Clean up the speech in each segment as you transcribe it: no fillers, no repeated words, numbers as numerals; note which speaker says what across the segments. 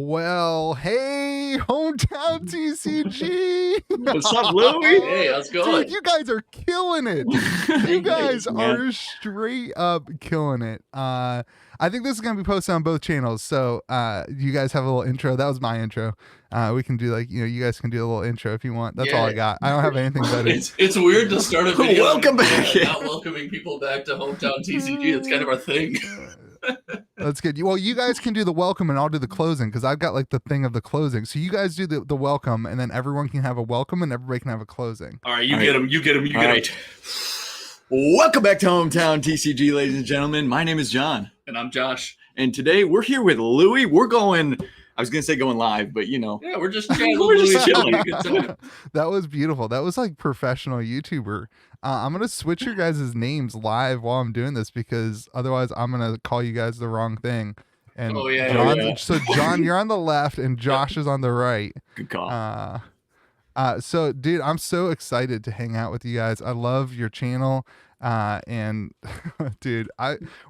Speaker 1: Well, hey, hometown TCG.
Speaker 2: What's up, Louie?
Speaker 3: Hey, how's it going?
Speaker 1: Dude, you guys are killing it. You guys are straight up killing it. I think this is gonna be posted on both channels. So you guys have a little intro. That was my intro. We can do you guys can do a little intro if you want. That's all I got. I don't have anything better.
Speaker 3: It's weird to start a video.
Speaker 2: Welcome back.
Speaker 3: Not welcoming people back to hometown TCG. It's kind of our thing.
Speaker 1: That's good. Well, you guys can do the welcome and I'll do the closing because I've got like the thing of the closing. So you guys do the welcome and then everyone can have a welcome and everybody can have a closing.
Speaker 3: All right, you get them. You get them.
Speaker 2: Welcome back to Hometown TCG, ladies and gentlemen. My name is John.
Speaker 3: And I'm Josh.
Speaker 2: And today we're here with Louie. We're going, I was going to say going live, but you know.
Speaker 3: Yeah, we're just chatting. We're just chilling. Good time.
Speaker 1: That was beautiful. That was like professional YouTuber. I'm going to switch your guys' names live while I'm doing this because otherwise I'm going to call you guys the wrong thing. And So John, you're on the left and Josh is on the right.
Speaker 2: Good call.
Speaker 1: So dude, I'm so excited to hang out with you guys. I love your channel. And dude,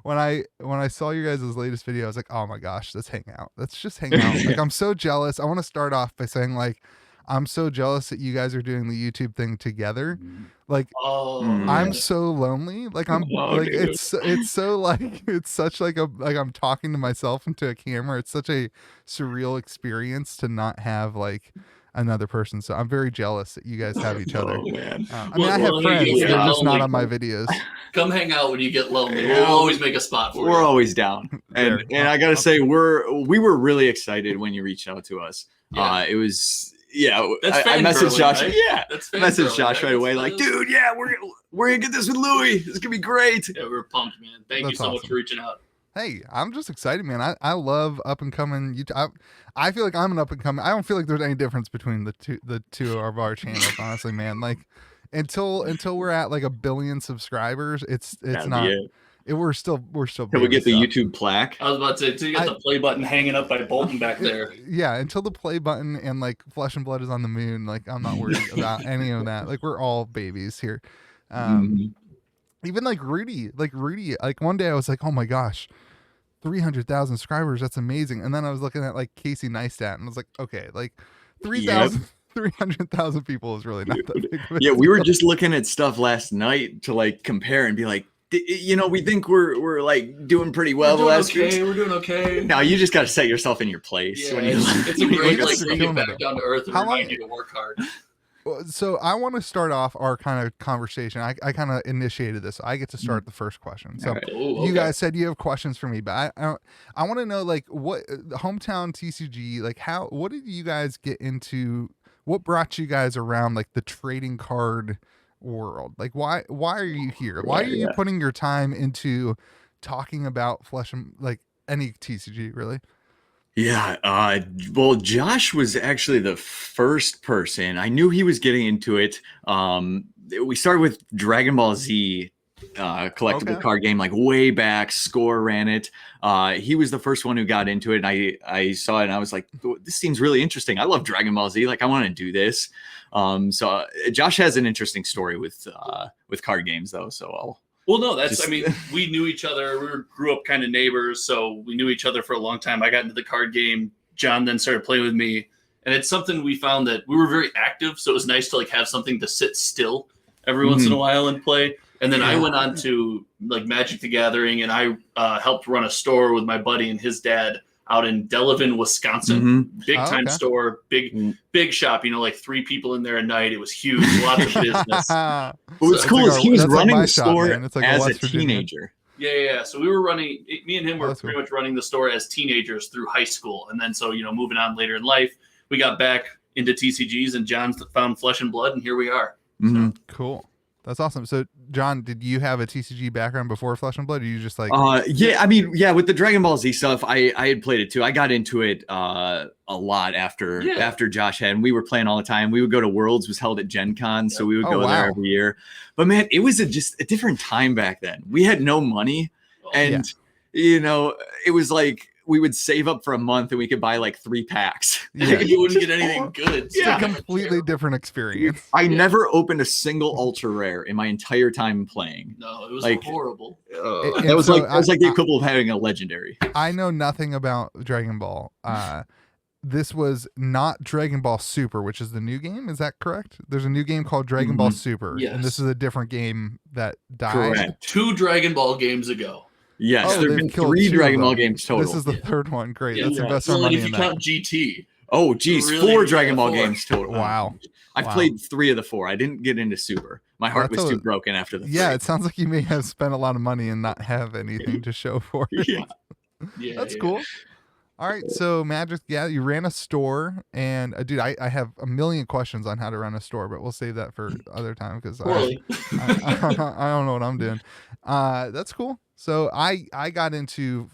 Speaker 1: when I saw you guys' latest video, I was like, oh my gosh, let's hang out. Let's just hang out. Like, I'm so jealous. I want to start off by saying like, I'm so jealous that you guys are doing the YouTube thing together. Like, I'm so lonely. Like, it's so like, it's such like I'm talking to myself into a camera. It's such a surreal experience to not have like another person. So I'm very jealous that you guys have each other.
Speaker 2: Man.
Speaker 1: I have friends. They're just not on my videos.
Speaker 3: Come hang out when you get lonely. We'll always make a spot for you.
Speaker 2: We're always down. And I got to say, we were really excited when you reached out to us. Yeah. It was... Yeah, I messaged Josh. Right? Yeah, I messaged Josh right away. Like, dude, yeah, we're gonna get this with Louie. It's gonna be great.
Speaker 3: Yeah, we're pumped, man. Thank you so much for reaching out.
Speaker 1: Hey, I'm just excited, man. I love up and coming YouTube. I feel like I'm an up and coming. I don't feel like there's any difference between the two of our channels, honestly, man. Like until we're at like 1 billion subscribers, it's not. We're still.
Speaker 2: Can we get the YouTube plaque?
Speaker 3: I was about to say, until you got the play button hanging up by Bolton back there.
Speaker 1: Yeah, until the play button and like Flesh and Blood is on the moon, like I'm not worried about any of that. Like we're all babies here. Even like Rudy, like one day I was like, oh my gosh, 300,000 subscribers, that's amazing. And then I was looking at like Casey Neistat and I was like, okay, like 300,000 people is really not that big.
Speaker 2: Yeah, we were just looking at stuff last night to like compare and be like, you know, we think we're like doing pretty well the last week.
Speaker 3: We're doing okay.
Speaker 2: Now you just got to set yourself in your place.
Speaker 3: Yeah, it's a great like bring it back down to earth and remind you to work hard.
Speaker 1: So I want to start off our kind of conversation. I kind of initiated this. I get to start the first question. So you guys said you have questions for me, but I want to know like what the hometown TCG, like what did you guys get into? What brought you guys around like the trading card world? Like why are you here? Why are you putting your time into talking about Flesh and like any TCG really?
Speaker 2: Yeah, well, Josh was actually the first person. I knew he was getting into it. We started with Dragon Ball Z collectible card game like way back. Score ran it. He was the first one who got into it, and I saw it and I was like, this seems really interesting. I love Dragon Ball Z. Like I want to do this. So Josh has an interesting story with card games though. So
Speaker 3: I mean, we knew each other. We grew up kind of neighbors, so we knew each other for a long time. I got into the card game. John then started playing with me, and it's something we found that we were very active. So it was nice to like have something to sit still every once in a while and play. And then I went on to like Magic the Gathering, and I helped run a store with my buddy and his dad out in Delavan, Wisconsin. Big time store, big shop, you know, like 3 people in there a night. It was huge, lots of business.
Speaker 2: What's cool is he was running the store as a
Speaker 1: Virginia.
Speaker 2: teenager.
Speaker 3: Yeah. So we were running, me and him were pretty much running the store as teenagers through high school. And then, so, you know, moving on later in life, we got back into TCGs and John found Flesh and Blood, and here we are. So.
Speaker 1: Cool. That's awesome. So, John, did you have a TCG background before Flesh and Blood? Or you just like?
Speaker 2: Yeah, I mean, yeah, with the Dragon Ball Z stuff, I had played it too. I got into it a lot after Josh had, and we were playing all the time. We would go to Worlds, was held at Gen Con, so we would go there every year. But man, it was just a different time back then. We had no money, and you know, it was like we would save up for a month and we could buy like 3 packs.
Speaker 3: Yeah. You wouldn't get anything good.
Speaker 1: It's a completely different experience.
Speaker 2: I never opened a single ultra rare in my entire time playing.
Speaker 3: No, it was
Speaker 2: like,
Speaker 3: horrible.
Speaker 2: That was like the equivalent of having a legendary.
Speaker 1: I know nothing about Dragon Ball. this was not Dragon Ball Super, which is the new game. Is that correct? There's a new game called Dragon Ball Super,
Speaker 3: Yes.
Speaker 1: and this is a different game that died.
Speaker 2: Correct.
Speaker 3: 2 Dragon Ball games ago.
Speaker 2: Yes, there have
Speaker 1: they've
Speaker 2: been
Speaker 1: killed
Speaker 2: 3
Speaker 1: 2 of
Speaker 2: Dragon Ball
Speaker 1: them.
Speaker 2: games total.
Speaker 1: This is the third one. Great.
Speaker 3: Yeah.
Speaker 1: Let's invest
Speaker 3: So
Speaker 1: our money
Speaker 3: if you
Speaker 1: in that.
Speaker 3: count GT.
Speaker 2: Oh, geez,
Speaker 3: Really?
Speaker 2: 4 Dragon Ball
Speaker 3: 4.
Speaker 2: games total.
Speaker 1: Wow.
Speaker 2: I've
Speaker 1: Wow.
Speaker 2: played 3 of the 4. I didn't get into Super. My heart
Speaker 1: That's
Speaker 2: was too
Speaker 1: a-
Speaker 2: broken after the
Speaker 1: Yeah,
Speaker 2: 3.
Speaker 1: it sounds like you may have spent a lot of money and not have anything to show for it.
Speaker 2: Yeah.
Speaker 3: Yeah,
Speaker 1: That's
Speaker 3: yeah.
Speaker 1: cool. All right, so Magic, yeah, you ran a store, and dude, I have a million questions on how to run a store, but we'll save that for other time because
Speaker 3: Poorly.
Speaker 1: I don't know what I'm doing. That's cool. So I got into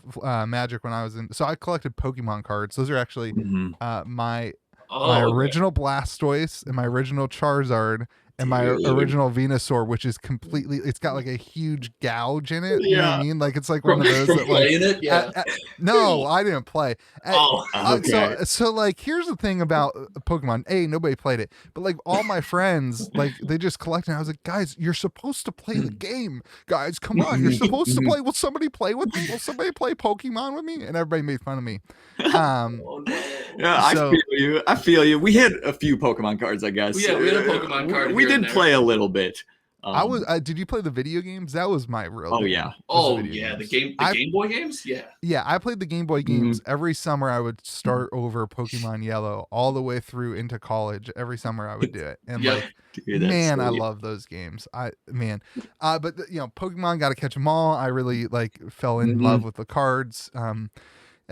Speaker 1: Magic when I was in. So I collected Pokemon cards. Those are actually
Speaker 2: Mhm.
Speaker 1: my
Speaker 3: Oh, okay.
Speaker 1: original Blastoise and my original Charizard and my
Speaker 3: Dude.
Speaker 1: original Venusaur, which is completely. It's got like a huge gouge in it. You know what I
Speaker 3: Yeah.
Speaker 1: mean? Like it's like one of those
Speaker 3: From
Speaker 1: that like.
Speaker 3: playing it? Yeah.
Speaker 1: No, I didn't play.
Speaker 3: Oh.
Speaker 2: Okay.
Speaker 1: So like here's the thing about Pokemon. Nobody played it, but like all my friends, like they just collected. I was like, guys, you're supposed to play the game. Guys, come on, you're supposed to play. Will somebody play with me? Will somebody play Pokemon with me? And everybody made fun of me.
Speaker 3: Oh, no.
Speaker 2: Yeah,
Speaker 1: So-
Speaker 2: I feel you. I feel you. We had a few Pokemon cards, I guess.
Speaker 3: Yeah, we had a Pokemon card
Speaker 2: We
Speaker 3: here and
Speaker 2: did
Speaker 3: there.
Speaker 2: play a little bit.
Speaker 1: I was. Did you play the video games? That was my real.
Speaker 2: Oh,
Speaker 1: game,
Speaker 2: yeah.
Speaker 1: was the
Speaker 3: Oh
Speaker 1: video
Speaker 3: yeah,
Speaker 1: games.
Speaker 3: the Game Boy games? Yeah.
Speaker 1: Yeah, I played the Game Boy
Speaker 2: Mm-hmm.
Speaker 1: games every summer. I would start over Pokemon Yellow all the way through into college. Every summer I would do it, and
Speaker 3: Yep.
Speaker 1: like.
Speaker 2: Dude, that's
Speaker 1: Man, I
Speaker 2: sweet.
Speaker 1: love those games. But Pokemon, got to catch them all. I really like fell in
Speaker 2: Mhm.
Speaker 1: love with the cards.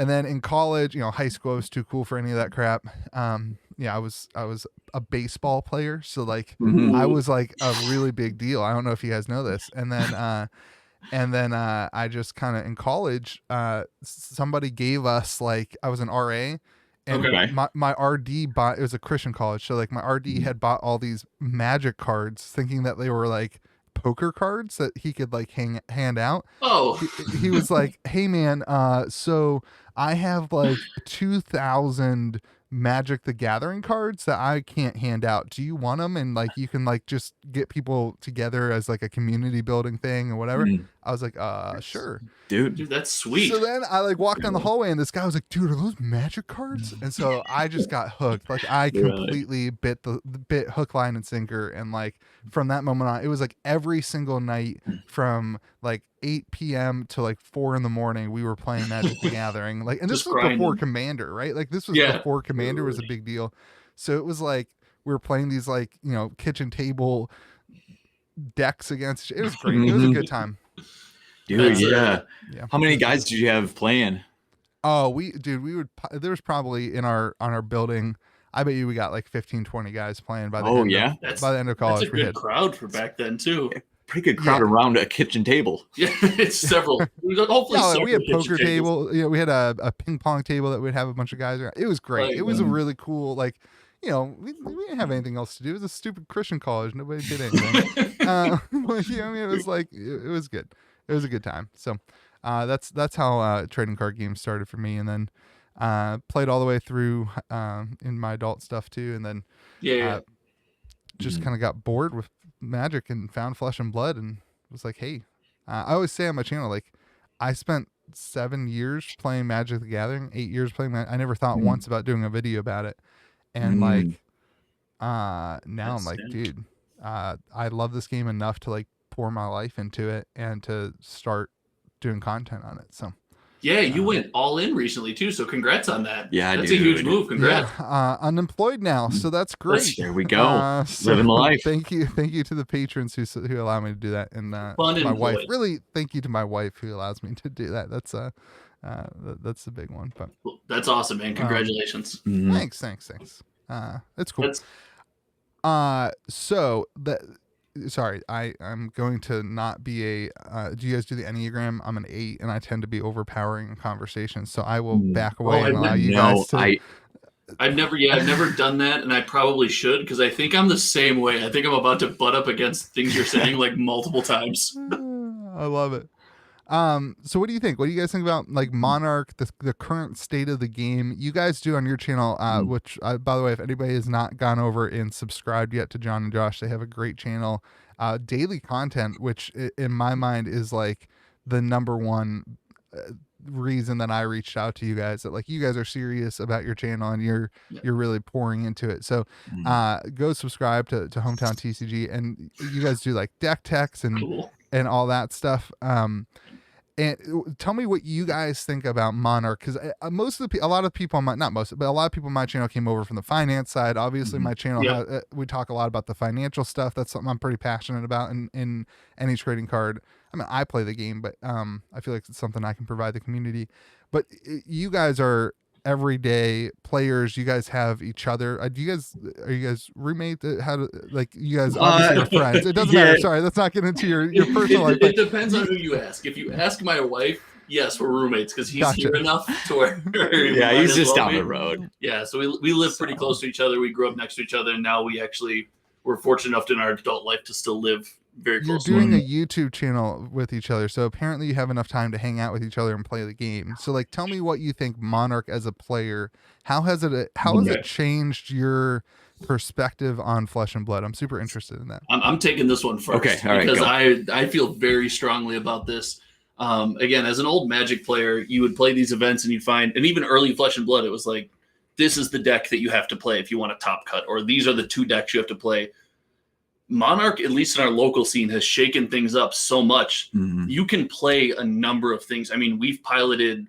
Speaker 1: And then in college, high school, I was too cool for any of that crap. I was a baseball player, so like
Speaker 2: Mhm.
Speaker 1: I was like a really big deal. I don't know if you guys know this. And then I just kind of in college, somebody gave us like I was an RA. And
Speaker 2: Okay.
Speaker 1: my RD bought, it was a Christian college. So like my RD had bought all these Magic cards thinking that they were like poker cards that he could like hand out.
Speaker 3: Oh.
Speaker 1: He was like, hey man, so I have like 2,000 Magic the Gathering cards that I can't hand out. Do you want them? And like, you can like just get people together as like a community building thing or whatever.
Speaker 2: Mhm.
Speaker 1: I was like, sure.
Speaker 2: Dude.
Speaker 3: Dude, that's sweet.
Speaker 1: So then I like walked down the hallway and this guy was like, dude, are those Magic cards? And so I just got hooked. Like I
Speaker 2: Really?
Speaker 1: completely bit hook, line, and sinker. And like from that moment on, it was like every single night from like 8 p.m. to like 4 a.m, we were playing Magic the Gathering. Like, and this
Speaker 3: Just
Speaker 1: was before
Speaker 3: grinding.
Speaker 1: Commander, right? Like this was
Speaker 3: Yeah.
Speaker 1: before Commander was a big deal. So it was like we were playing these like, kitchen table decks against. It was great. It was a
Speaker 2: Mhm.
Speaker 1: good time.
Speaker 2: Dude,
Speaker 3: That's
Speaker 2: yeah.
Speaker 1: Yeah.
Speaker 2: How many guys did you have playing?
Speaker 1: Oh, there was probably on our building, I bet you we got like 15, 20 guys playing by the
Speaker 2: Oh,
Speaker 1: end
Speaker 2: yeah?
Speaker 1: by the end of college.
Speaker 3: That's a
Speaker 1: We
Speaker 3: good
Speaker 1: had,
Speaker 3: crowd for back then too.
Speaker 2: Pretty good crowd
Speaker 1: Yeah.
Speaker 2: around a kitchen table.
Speaker 3: Yeah, it's several. Hopefully,
Speaker 1: yeah,
Speaker 3: several
Speaker 1: we had
Speaker 3: kitchen
Speaker 1: poker
Speaker 3: tables.
Speaker 1: table. We had a ping pong table that we'd have a bunch of guys around. It was great.
Speaker 3: Right.
Speaker 1: It was a really cool, like, we didn't have anything else to do. It was a stupid Christian college. Nobody did anything. It was like, it was good. It was a good time. So that's how trading card games started for me. And then played all the way through in my adult stuff too. And then
Speaker 3: Yeah.
Speaker 1: just kind of got bored with Magic and found Flesh and Blood and was like, hey, I always say on my channel, like, I spent 7 years playing Magic the Gathering, 8 years playing I never thought once about doing a video about it. And like now
Speaker 3: That's
Speaker 1: I'm like,
Speaker 3: sick.
Speaker 1: dude, I love this game enough to like pour my life into it and to start doing content on it. So
Speaker 3: Yeah, you went all in recently too, so congrats on that.
Speaker 2: Yeah,
Speaker 3: that's a huge
Speaker 2: dude.
Speaker 3: move. Congrats.
Speaker 1: unemployed now, so that's great.
Speaker 2: There we go. Living the life.
Speaker 1: Thank you to the patrons who allow me to do that, and to my wife.
Speaker 3: Unemployed.
Speaker 1: Really, thank you to my wife who allows me to do that. That's the big one. But
Speaker 3: Well, that's awesome, man. Congratulations.
Speaker 2: Mhm.
Speaker 1: thanks. That's cool.
Speaker 3: That's
Speaker 1: So that. Sorry, I'm going to not be a. Do you guys do the Enneagram? I'm an 8, and I tend to be overpowering in conversations. So I will back away and allow you guys to.
Speaker 3: I've never done that, and I probably should because I think I'm the same way. I think I'm about to butt up against things you're saying like multiple times.
Speaker 1: I love it. So what do you think? What do you guys think about like Monarch, the current state of the game? You guys do on your channel, which by the way, if anybody has not gone over and subscribed yet to John and Josh, they have a great channel, daily content, which in my mind is like the number one. reason that I reached out to you guys, that like you guys are serious about your channel and you're really pouring into it. So go subscribe to Hometown TCG, and you guys do like deck techs and all that stuff. And tell me what you guys think about Monarch, because most of the a lot of people on my, not most, but a lot of people on my channel came over from the finance side. Obviously, my channel we talk a lot about the financial stuff. That's something I'm pretty passionate about in any trading card. I mean, I play the game, but I feel like it's something I can provide the community. But you guys are everyday players. You guys have each other. Are you guys roommates? How do, like, you guys obviously are friends? It doesn't matter. Sorry, let's not get into your personal life.
Speaker 3: It depends on who you ask. If you ask my wife, yes, we're roommates because he's here enough to where
Speaker 2: he's just down the road.
Speaker 3: Yeah, so we live pretty close to each other. We grew up next to each other, and now we're fortunate enough in our adult life to still live very close.
Speaker 1: You're doing a YouTube channel with each other, so apparently you have enough time to hang out with each other and play the game. So like, tell me what you think Monarch as a player, how has it changed your perspective on Flesh and Blood? I'm super interested in that.
Speaker 3: I'm taking this one first, because I feel very strongly about this. Again, as an old Magic player, you would play these events and you'd find, and even early Flesh and Blood, it was like, this is the deck that you have to play if you want a top cut, or these are the 2 decks you have to play. Monarch, at least in our local scene, has shaken things up so much. You can play a number of things. I mean, we've piloted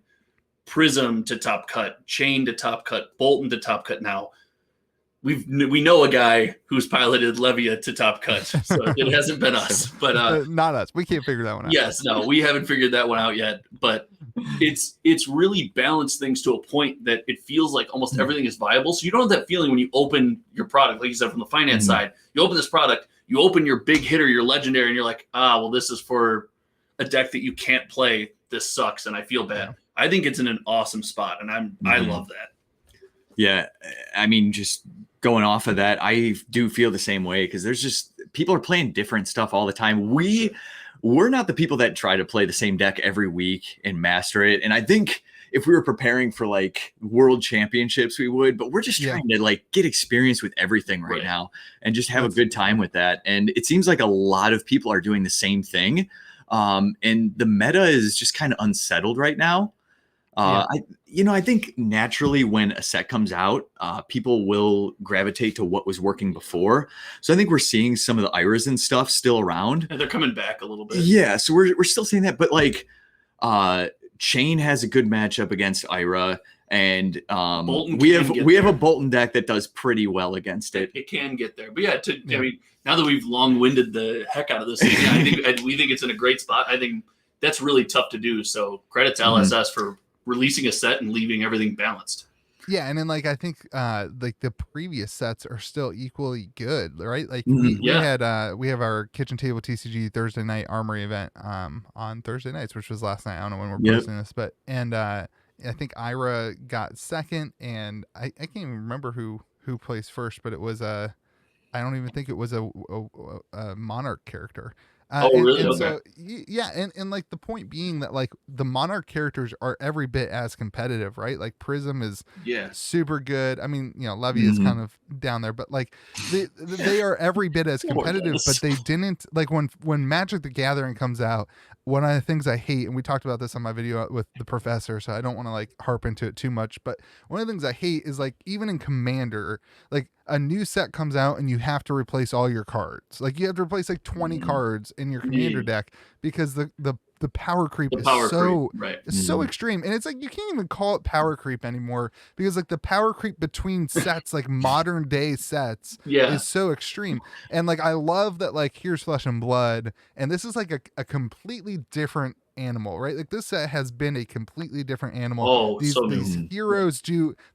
Speaker 3: Prism to top cut, Chain to top cut, Bolton to top cut now. We know a guy who's piloted Levia to top cut, so it hasn't been us. But
Speaker 1: not us. We can't figure that one out.
Speaker 3: Yes, no, we haven't figured that one out yet. But it's really balanced things to a point that it feels like almost everything is viable. So you don't have that feeling when you open your product, like you said, from the finance side. You open this product, you open your big hitter, your legendary, and you're like, well, this is for a deck that you can't play. This sucks, and I feel bad. Yeah. I think it's in an awesome spot, and I love that.
Speaker 2: Yeah, I mean, just going off of that, I do feel the same way, because there's just people are playing different stuff all the time. We're not the people that try to play the same deck every week and master it. And I think if we were preparing for like world championships, we would, but we're just trying to like get experience with everything right now and just have a good time with that. And it seems like a lot of people are doing the same thing. And the meta is just kind of unsettled right now. I think naturally when a set comes out, people will gravitate to what was working before. So I think we're seeing some of the IRAs and stuff still around.
Speaker 3: And they're coming back a little bit.
Speaker 2: Yeah, so we're still seeing that. But like Chain has a good matchup against IRA. And we have a Bolton deck that does pretty well against it.
Speaker 3: It can get there. But I mean, now that we've long-winded the heck out of this, we think it's in a great spot. I think that's really tough to do. So credit to LSS for releasing a set and leaving everything balanced.
Speaker 1: Yeah, and then like I think like the previous sets are still equally good, right? Like we have our Kitchen Table TCG Thursday night Armory event on Thursday nights, which was last night. I don't know when we're posting this, but I think Ira got second, and I can't even remember who placed first, but it was I don't even think it was a Monarch character.
Speaker 3: Really?
Speaker 1: And so, and like the point being that like the Monarch characters are every bit as competitive, right? Like Prism is super good. I mean, Levy is kind of down there, but like they are every bit as competitive. But they didn't like when Magic the Gathering comes out. One of the things I hate, and we talked about this on my video with the professor, so I don't want to like harp into it too much, but one of the things I hate is like even in Commander, like a new set comes out and you have to replace all your cards. Like you have to replace like 20 cards in your Commander deck because the power creep is so extreme. And it's like you can't even call it power creep anymore because like the power creep between sets, like modern day sets, is so extreme. And like I love that like here's Flesh and Blood, and this is like a completely different animal, right? Like this set has been a completely different animal. These heroes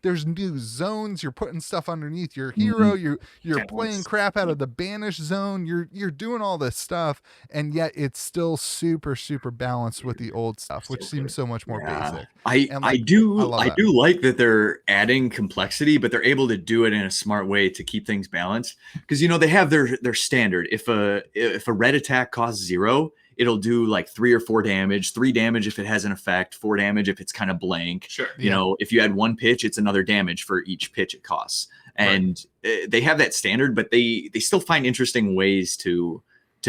Speaker 1: there's new zones, you're putting stuff underneath your hero, you're playing crap out of the banish zone, you're doing all this stuff, and yet it's still super balanced with the old stuff, which seems so much more basic.
Speaker 2: I do like that they're adding complexity, but they're able to do it in a smart way to keep things balanced, because they have their standard. If a red attack costs 0, it'll do like 3 or 4 damage, 3 damage if it has an effect, 4 damage if it's kind of blank.
Speaker 3: Sure.
Speaker 2: If you add 1 pitch, it's another damage for each pitch it costs. And they have that standard, but they still find interesting ways to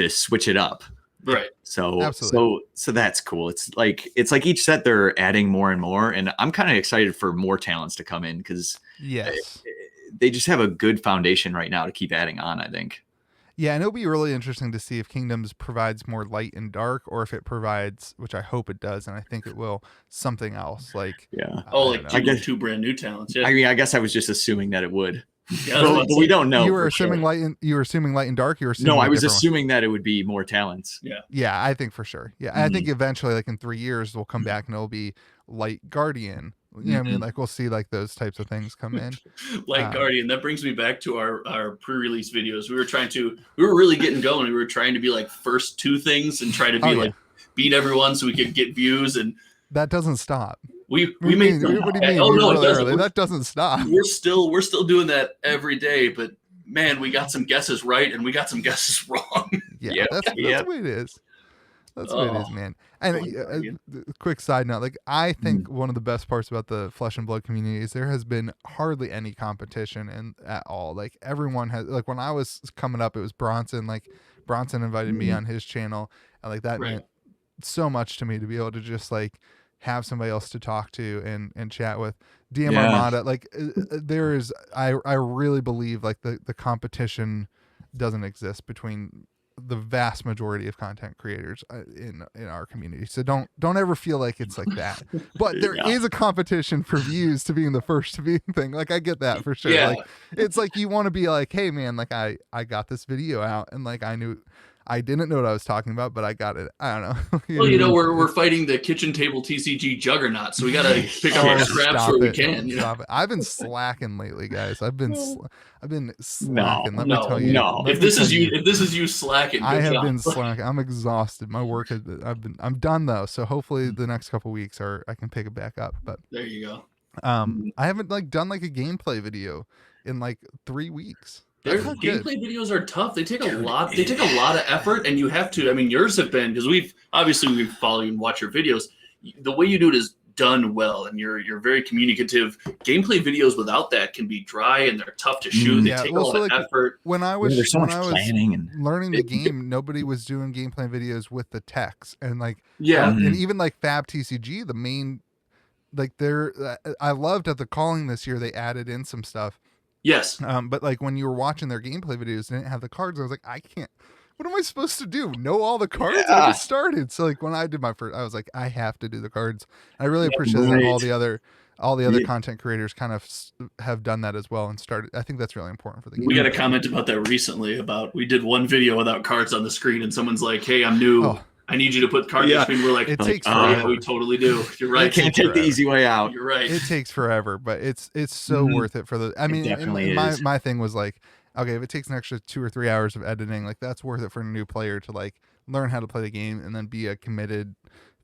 Speaker 2: switch it up.
Speaker 3: Right.
Speaker 2: So
Speaker 1: Absolutely.
Speaker 2: so that's cool. It's like each set they're adding more and more, and I'm kind of excited for more talents to come in because
Speaker 1: Yes.
Speaker 2: they just have a good foundation right now to keep adding on, I think.
Speaker 1: Yeah, and it'll be really interesting to see if Kingdoms provides more light and dark, or if it provides, which I hope it does, and I think it will, something else. Like,
Speaker 2: Yeah.
Speaker 3: Oh,
Speaker 1: I
Speaker 3: like
Speaker 1: don't know.
Speaker 3: two brand new talents. Yeah.
Speaker 2: I mean, I guess I was just assuming that it would.
Speaker 3: Yeah, I was about
Speaker 2: But
Speaker 3: to
Speaker 2: we
Speaker 3: say,
Speaker 2: don't know.
Speaker 1: You were
Speaker 2: for
Speaker 1: assuming
Speaker 2: sure.
Speaker 1: you were assuming light and dark. You were assuming
Speaker 2: No, I
Speaker 1: a
Speaker 2: was
Speaker 1: different one.
Speaker 2: assuming that it would be more talents.
Speaker 3: Yeah.
Speaker 1: Yeah, I think for sure. Yeah, I think eventually, like in 3 years, we'll come back and it'll be light guardian. You know what I mean? Like we'll see like those types of things come in.
Speaker 3: Like Guardian, that brings me back to our pre-release videos. We were really getting going. We were trying to be like first two things and try to be like beat everyone so we could get views, and
Speaker 1: that doesn't stop.
Speaker 3: we
Speaker 1: What
Speaker 3: made
Speaker 1: do you mean?
Speaker 3: Oh
Speaker 1: You're
Speaker 3: no, it
Speaker 1: really
Speaker 3: doesn't.
Speaker 1: early. That doesn't stop.
Speaker 3: We're still doing that every day, but man, we got some guesses right and we got some guesses wrong.
Speaker 1: Yeah, that's the way it is. That's the way it is, man. And quick side note, like I think one of the best parts about the Flesh and Blood community is there has been hardly any competition at all. Like everyone has, like when I was coming up, it was Bronson. Like Bronson invited me on his channel, and like that meant so much to me to be able to just like have somebody else to talk to and chat with. DM Armada, like there is, I really believe like the competition doesn't exist between the vast majority of content creators in our community. So don't ever feel like it's like that. But there is a competition for views to being the first to be thing. Like I get that for sure.
Speaker 3: Yeah.
Speaker 1: Like it's like you want to be like, hey man, like I got this video out and like I didn't know what I was talking about, but I got it. I don't know.
Speaker 3: Well, you know, we're fighting the kitchen table TCG juggernaut, so we got to pick up our scraps where we can. You know?
Speaker 1: Stop it. I've been slacking lately, guys. I've been slacking. Let me tell you.
Speaker 3: No. If this is you slacking,
Speaker 1: I have been slacking. I'm exhausted. My work has been. I'm done though. So hopefully the next couple weeks I can pick it back up. But
Speaker 3: there you go.
Speaker 1: I haven't like done like a gameplay video in like 3 weeks.
Speaker 3: Gameplay videos are tough. They take a lot. They take a lot of effort, and you have to. I mean, yours have been because we've follow you and watch your videos. The way you do it is done well, and you're very communicative. Gameplay videos without that can be dry and they're tough to shoot. They take a lot of effort.
Speaker 1: When I was
Speaker 2: planning and
Speaker 1: learning the game, nobody was doing gameplay videos with the text, and like and even like FABTCG, the main like I loved at the calling this year they added in some stuff.
Speaker 3: Yes.
Speaker 1: But like when you were watching their gameplay videos, they didn't have the cards. I was like, I can't. What am I supposed to do? Know all the cards? I just started. So like when I did my first, I was like, I have to do the cards. I really appreciate that all the other content creators kind of have done that as well and started. I think that's really important for the game.
Speaker 3: We got a comment about that recently. We did one video without cards on the screen, and someone's like, "Hey, I'm new.
Speaker 1: Oh.
Speaker 3: I need you to put cards on the screen." We're like,
Speaker 1: it takes forever.
Speaker 3: Yeah, we totally do. You're right.
Speaker 2: You can't take the easy way out.
Speaker 3: You're right.
Speaker 1: It takes forever, but it's so worth it for the. I mean, my thing was like, okay, if it takes an extra 2 or 3 hours of editing, like that's worth it for a new player to like learn how to play the game and then be a committed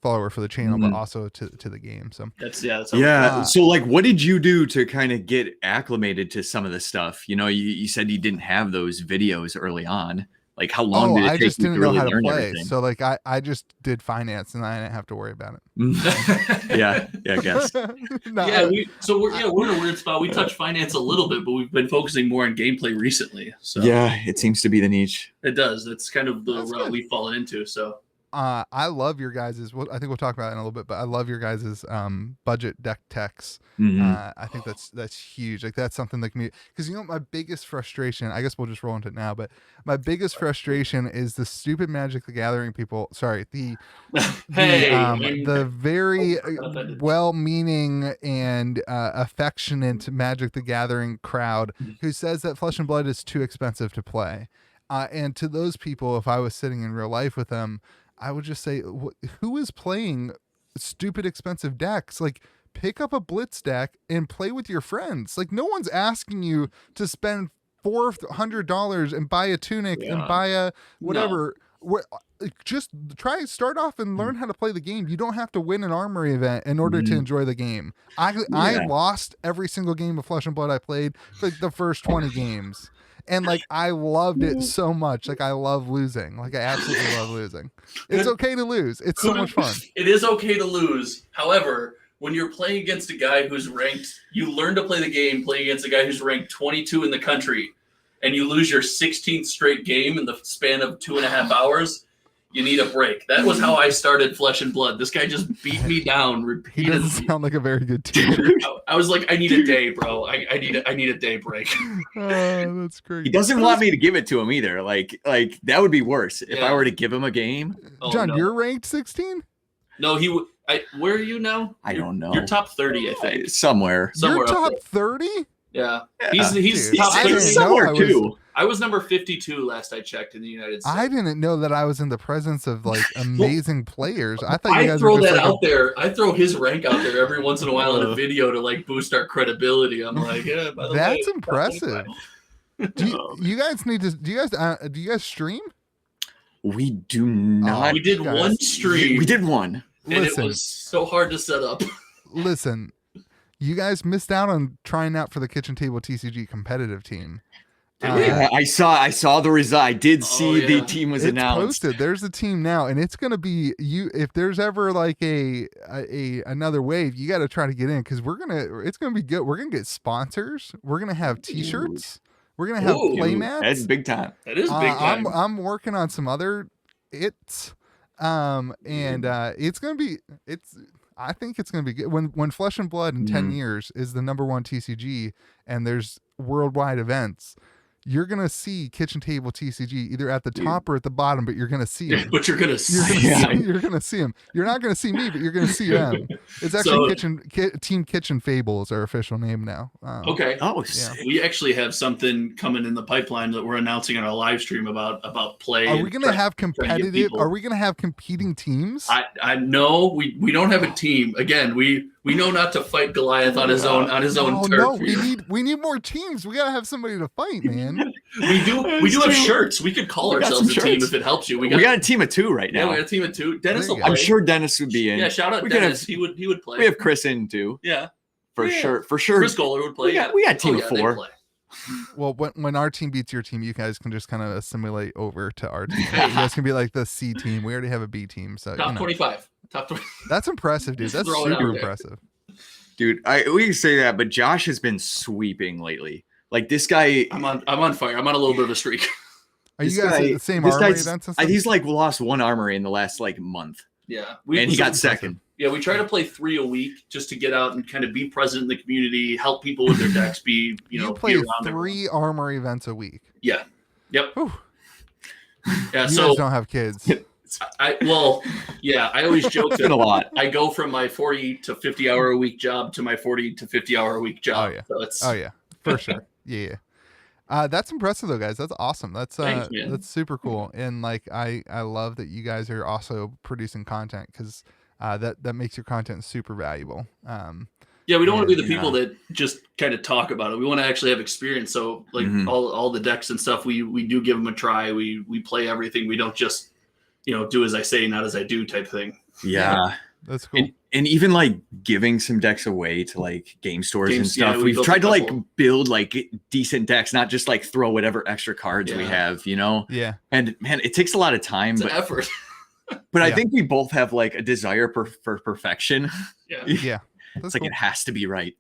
Speaker 1: follower for the channel, but also to the game. So
Speaker 2: that's so like, what did you do to kind of get acclimated to some of the stuff? You know, you said you didn't have those videos early on. Like how long did it take?
Speaker 1: I just didn't know how to play.
Speaker 2: Everything?
Speaker 1: So like I just did finance and I didn't have to worry about it.
Speaker 2: yeah, I guess.
Speaker 3: We're in a weird spot. We touch finance a little bit, but we've been focusing more on gameplay recently. So
Speaker 2: yeah, it seems to be the niche.
Speaker 3: It does. That's kind of the route we've fallen into. So
Speaker 1: I love your guys's. I think we'll talk about it in a little bit, but I love your guys's budget deck techs. I think that's huge. Like that's something like me, because you know my biggest frustration. I guess we'll just roll into it now. But my biggest frustration is the stupid Magic the Gathering people. Sorry, the very well-meaning and affectionate Magic the Gathering crowd who says that Flesh and Blood is too expensive to play. And to those people, if I was sitting in real life with them, I would just say, who is playing stupid expensive decks? Like, pick up a Blitz deck and play with your friends. Like, no one's asking you to spend $400 and buy a tunic and buy a whatever. Just start off and learn how to play the game. You don't have to win an armory event in order to enjoy the game. I lost every single game of Flesh and Blood I played for like the first 20 games. And like I loved it so much. Like I love losing. Like I absolutely love losing. It's okay to lose. It's so much fun.
Speaker 3: It is okay to lose. However, when you're playing against a guy who's ranked, you learn to play the game playing against a guy who's ranked 22 in the country, and you lose your 16th straight game in the span of 2.5 hours. You need a break. That was how I started Flesh and Blood. This guy just beat me down
Speaker 1: He
Speaker 3: repeatedly.
Speaker 1: doesn't sound like a very good teacher.
Speaker 3: I was like, I need a day, bro. I need a day break.
Speaker 1: Oh, that's great.
Speaker 2: He doesn't want me to give it to him either. Like that would be worse if I were to give him a game.
Speaker 3: Oh,
Speaker 1: John,
Speaker 3: no.
Speaker 1: you're ranked 16?
Speaker 3: No, where are you now?
Speaker 2: I don't know.
Speaker 3: You're top 30, I think.
Speaker 2: Somewhere.
Speaker 1: You're
Speaker 3: up
Speaker 1: top
Speaker 3: there.
Speaker 1: 30?
Speaker 3: Yeah.
Speaker 2: Yeah.
Speaker 3: He's
Speaker 1: Dude,
Speaker 3: top
Speaker 1: I
Speaker 3: 30.
Speaker 1: didn't know
Speaker 2: Somewhere
Speaker 1: I was-
Speaker 2: too.
Speaker 3: I was number 52 last I checked in the United States.
Speaker 1: I didn't know that I was in the presence of like amazing players. I thought you
Speaker 3: I
Speaker 1: guys
Speaker 3: throw
Speaker 1: were just
Speaker 3: that
Speaker 1: like
Speaker 3: out there. I throw his rank out there every once in a while in a video to like boost our credibility. I'm like, yeah, by the
Speaker 1: That's
Speaker 3: way,
Speaker 1: impressive. You guys need to. Do you guys stream?
Speaker 2: We do not.
Speaker 3: We did
Speaker 1: guys-
Speaker 3: one stream.
Speaker 2: We did one.
Speaker 3: And
Speaker 1: Listen,
Speaker 3: it was so hard to set up.
Speaker 1: listen. You guys missed out on trying out for the Kitchen Table TCG competitive team.
Speaker 3: Did we?
Speaker 2: I saw the result. I did see the team was
Speaker 1: It's
Speaker 2: announced.
Speaker 1: posted. There's a team now, and it's gonna be you. If there's ever like a another wave, you got to try to get in because it's gonna be good. We're gonna get sponsors. We're gonna have T-shirts. We're gonna have
Speaker 3: Ooh,
Speaker 1: play mats.
Speaker 2: That's big time.
Speaker 3: That is big time.
Speaker 1: I'm working on some other and it's gonna be I think it's gonna be good when Flesh and Blood in 10 years is the #1 TCG and there's worldwide events. You're gonna see Kitchen Table TCG either at the top or at the bottom, but you're gonna see them.
Speaker 3: But you're gonna see.
Speaker 1: You're gonna see them. You're not gonna see me, but you're gonna see them. It's actually Team Kitchen Fable is our official name now.
Speaker 3: Okay.
Speaker 2: Oh,
Speaker 1: Yeah.
Speaker 3: We actually have something coming in the pipeline that we're announcing on our live stream about play.
Speaker 1: Are we gonna have
Speaker 3: try to get
Speaker 1: competitive?
Speaker 3: people-
Speaker 1: Are we gonna have competing teams?
Speaker 3: I know we don't have a team. Again, we know not to fight Goliath on his own
Speaker 1: Oh,
Speaker 3: turf.
Speaker 1: no, we need more teams. We gotta have somebody to fight, man.
Speaker 3: We do have shirts. We could call
Speaker 2: We got
Speaker 3: ourselves a
Speaker 2: some
Speaker 3: team
Speaker 2: shirts.
Speaker 3: if it helps you.
Speaker 2: we got a team of 2 right
Speaker 3: yeah,
Speaker 2: now.
Speaker 3: we got a team of 2. Dennis
Speaker 1: There
Speaker 3: will
Speaker 1: you
Speaker 3: play.
Speaker 1: go.
Speaker 2: I'm sure Dennis would be in.
Speaker 3: Yeah, shout out
Speaker 2: We could
Speaker 3: Dennis. He would play.
Speaker 2: We have Chris in too.
Speaker 3: Yeah,
Speaker 2: For
Speaker 3: Yeah.
Speaker 2: sure. For sure.
Speaker 3: Chris Kohler would play.
Speaker 2: We got a team
Speaker 3: Oh,
Speaker 2: of
Speaker 3: yeah, they
Speaker 2: 4.
Speaker 3: play.
Speaker 1: Well, when our team beats your team, you guys can just kind of assimilate over to our team. You guys can be like the C team. We already have a B team, so
Speaker 3: Top 25. Top 20.
Speaker 1: that's impressive, dude.
Speaker 3: Just
Speaker 1: That's
Speaker 3: throw it out
Speaker 1: super
Speaker 3: there.
Speaker 1: impressive.
Speaker 2: Dude, we can say that, but Josh has been sweeping lately. Like this guy,
Speaker 3: I'm on fire. I'm on a little bit of a streak.
Speaker 1: Are
Speaker 2: This
Speaker 1: you guys
Speaker 2: guy-
Speaker 1: at the same
Speaker 2: this
Speaker 1: armory
Speaker 2: guy's-
Speaker 1: events and stuff?
Speaker 2: he's like lost 1 armory in the last like month,
Speaker 3: Yeah,
Speaker 2: and he got second.
Speaker 3: Yeah, we try to play 3 a week just to get out and kind of be present in the community, help people with their decks, be
Speaker 1: you play
Speaker 3: be around everyone.
Speaker 1: 3 armory events a week.
Speaker 3: Yeah. Yep.
Speaker 1: Whew.
Speaker 3: Yeah.
Speaker 1: You
Speaker 3: So
Speaker 1: guys don't have kids.
Speaker 3: I always joke
Speaker 2: It's been a
Speaker 3: that
Speaker 2: lot.
Speaker 3: I go from my 40 to 50 hour a week job to my 40 to 50 hour a week job.
Speaker 1: Oh, yeah.
Speaker 3: So it's
Speaker 1: Oh yeah, for sure. Yeah. That's impressive though, guys. That's awesome. That's
Speaker 3: Thanks, man.
Speaker 1: that's super cool. And like I love that you guys are also producing content because that makes your content super valuable.
Speaker 3: Yeah, we don't want to be the
Speaker 2: Yeah.
Speaker 3: people that just kind of talk about it. We want to actually have experience. So like
Speaker 2: Mhm.
Speaker 3: all the decks and stuff, we do give them a try. We play everything. We don't just do as I say, not as I do type thing.
Speaker 2: Yeah.
Speaker 1: That's cool.
Speaker 2: And even like giving some decks away to like game stores and
Speaker 3: Yeah,
Speaker 2: stuff.
Speaker 3: we
Speaker 2: We've
Speaker 3: built
Speaker 2: tried
Speaker 3: a
Speaker 2: to like
Speaker 3: couple.
Speaker 2: build like decent decks, not just like throw whatever extra cards we
Speaker 3: Yeah.
Speaker 2: have, you know?
Speaker 1: Yeah.
Speaker 2: And man, it takes a lot of time,
Speaker 3: It's
Speaker 2: but
Speaker 3: an effort.
Speaker 2: I
Speaker 1: Yeah.
Speaker 2: think we both have like a desire for perfection.
Speaker 3: Yeah.
Speaker 1: Yeah. That's
Speaker 2: It's like
Speaker 1: cool.
Speaker 2: it has to be right.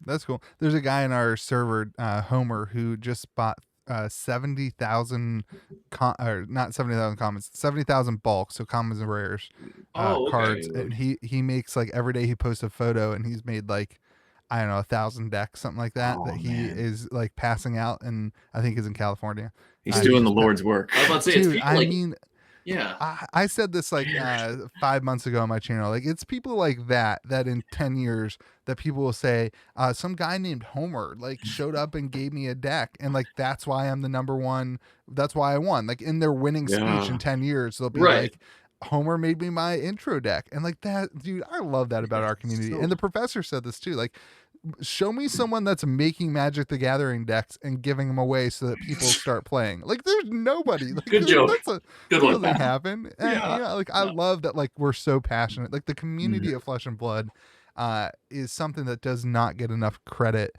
Speaker 1: That's cool. There's a guy in our server, Homer, who just bought 70,000 or not 70,000 commons, 70,000 bulk, so commons and rares
Speaker 3: Oh, okay.
Speaker 1: cards. And he makes like every day he posts a photo, and he's made like I don't know 1,000 decks, something like that.
Speaker 2: Oh,
Speaker 1: that he
Speaker 2: man.
Speaker 1: is like passing out, and I think is in California.
Speaker 2: He's
Speaker 1: I
Speaker 2: doing the
Speaker 1: just-
Speaker 2: Lord's work.
Speaker 3: I was about to say, it's
Speaker 1: Dude,
Speaker 3: people
Speaker 1: I
Speaker 3: like,
Speaker 1: mean,
Speaker 3: yeah.
Speaker 1: I said this like 5 months ago on my channel. Like it's people like that in 10 years that people will say, some guy named Homer like showed up and gave me a deck, and like that's why I'm the #1. That's why I won. Like in their winning speech
Speaker 2: Yeah.
Speaker 1: in 10 years, they'll be
Speaker 3: Right.
Speaker 1: like, Homer made me my intro deck, and like that, dude. I love that about our community.
Speaker 3: So-
Speaker 1: And the professor said this too. Like, show me someone that's making Magic the Gathering decks and giving them away so that people start playing. Like, there's nobody. Like,
Speaker 3: Good joke.
Speaker 1: That
Speaker 3: Good one.
Speaker 1: doesn't happen. And,
Speaker 3: Yeah.
Speaker 1: like I
Speaker 3: Yeah.
Speaker 1: love that. Like we're so passionate. Like the community of Flesh and Blood is something that does not get enough credit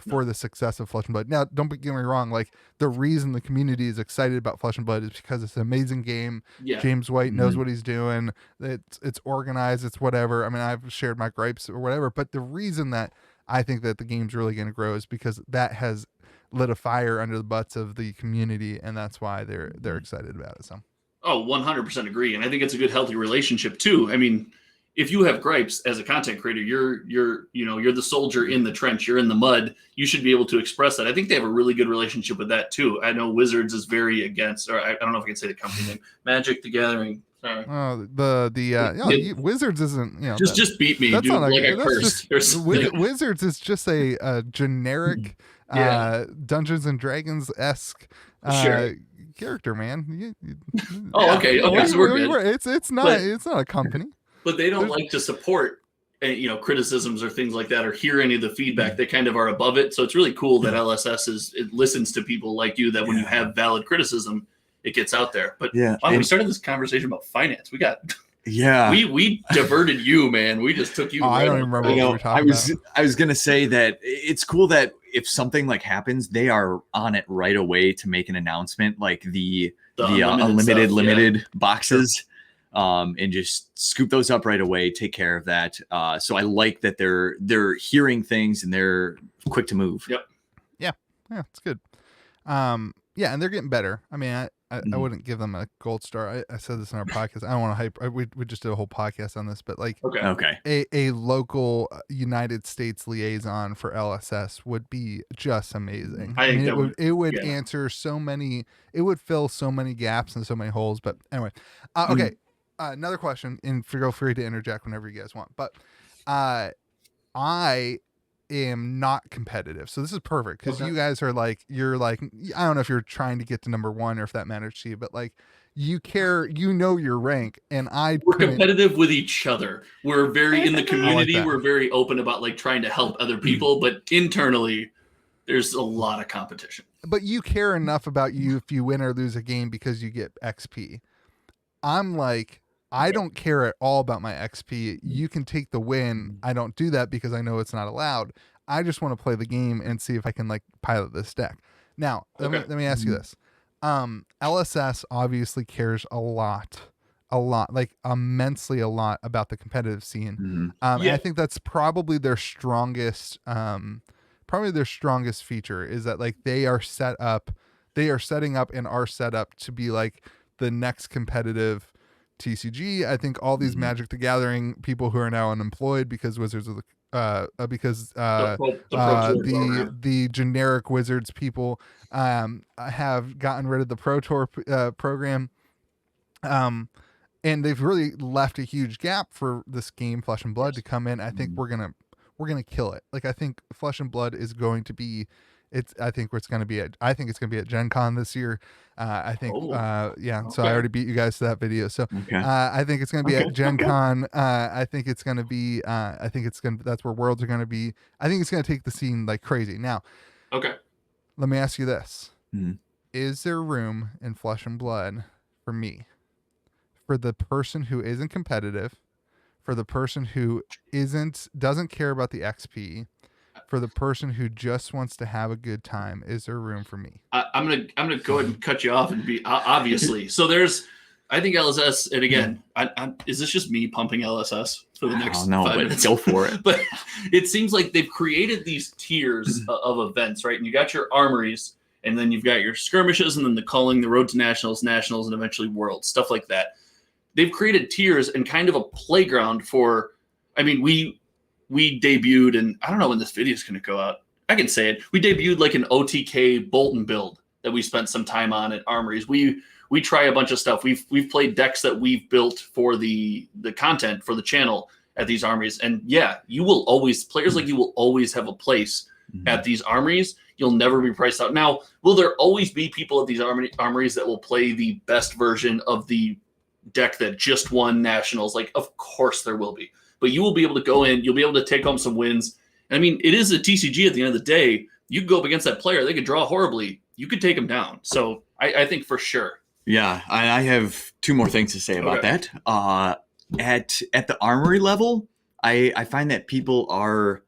Speaker 1: for the success of Flesh and Blood. Now, don't get me wrong. Like the reason the community is excited about Flesh and Blood is because it's an amazing game.
Speaker 3: Yeah.
Speaker 1: James White knows
Speaker 2: Mhm.
Speaker 1: what he's doing. It's organized. It's whatever. I mean, I've shared my gripes or whatever. But the reason that I think that the game's really going to grow is because that has lit a fire under the butts of the community, and that's why they're excited about it. So
Speaker 3: Oh, 100% agree. And I think it's a good, healthy relationship too. I mean, if you have gripes as a content creator, you're the soldier in the trench, you're in the mud, you should be able to express that. I think they have a really good relationship with that too. I know Wizards is very against, or I don't know if I can say the company name, Magic the Gathering. Sorry.
Speaker 1: Wizards isn't,
Speaker 3: just beat me,
Speaker 1: that's
Speaker 3: dude.
Speaker 1: not
Speaker 3: Like I
Speaker 1: that's
Speaker 3: cursed.
Speaker 1: just, Wizards is just a generic Dungeons and Dragons esque
Speaker 3: Sure.
Speaker 1: character, man.
Speaker 3: Oh, okay. So we're good.
Speaker 1: It's not a company.
Speaker 3: But they don't like to support, criticisms or things like that, or hear any of the feedback. They kind of are above it. So it's really cool that LSS it listens to people like you. That when you have valid criticism, it gets out there. But we started this conversation about finance. We diverted you, man. We just took you.
Speaker 1: I don't even remember what we were talking about.
Speaker 2: I was gonna say that it's cool that if something like happens, they are on it right away to make an announcement, like the unlimited limited boxes, and just scoop those up right away, take care of that. So I like that they're hearing things and they're quick to move.
Speaker 3: Yep.
Speaker 1: Yeah, it's good. And they're getting better. I mean, I wouldn't give them a gold star. I said this in our podcast. I don't want to hype. We just did a whole podcast on this, but like, a local United States liaison for LSS would be just amazing.
Speaker 3: I think
Speaker 1: it would answer so many. It would fill so many gaps and so many holes. But anyway, okay. Another question, and feel free to interject whenever you guys want. But I am not competitive, so this is perfect because you guys are like, I don't know if you're trying to get to number one or if that matters to you, but like, you care, your rank, and we're
Speaker 3: competitive with each other. We're very in the community. We're very open about like trying to help other people, but internally there's a lot of competition.
Speaker 1: But you care enough about you if you win or lose a game because you get XP. I'm like, I don't care at all about my XP. You can take the win. I don't do that because I know it's not allowed. I just want to play the game and see if I can like pilot this deck. Now, let me ask you this. LSS obviously cares a lot, like immensely a lot about the competitive scene. And I think that's probably their strongest feature is that like they are setting up and are set up to be like the next competitive TCG. I think all these Magic the Gathering people who are now unemployed because Wizards of the generic Wizards people have gotten rid of the Pro Tour program, and they've really left a huge gap for this game Flesh and Blood to come in. I think we're gonna kill it. Like I think Flesh and Blood is going to be. I think it's going to be at Gen Con this year. I think, So I already beat you guys to that video. So I think it's going to be at Gen Con. I think it's going to be, that's where Worlds are going to be. I think it's going to take the scene like crazy. Now, let me ask you this. Is there room in Flesh and Blood for me, for the person who isn't competitive, for the person who doesn't care about the XP, for the person who just wants to have a good time? Is there room for me?
Speaker 3: I'm gonna go ahead and cut you off and be obviously. So I think LSS, and again, is this just me pumping LSS for the next 5 minutes?
Speaker 2: Go for it.
Speaker 3: But it seems like they've created these tiers of events, right? And you got your armories, and then you've got your skirmishes, and then the calling, the road to nationals, and eventually worlds, stuff like that. They've created tiers and kind of a playground for. I mean, we debuted, and I don't know when this video is going to go out. I can say it. We debuted like an OTK Bolton build that we spent some time on at Armories. We try a bunch of stuff. We've played decks that we've built for the content for the channel at these Armories. And players like you will always have a place at these Armories. You'll never be priced out. Now, will there always be people at these Armories that will play the best version of the deck that just won nationals? Like, of course there will be. But you will be able to go in, you'll be able to take home some wins. I mean, it is a TCG at the end of the day. You could go up against that player, they could draw horribly. You could take them down. So I think for sure.
Speaker 2: Yeah, I have two more things to say about that. At the Armory level, I find that people are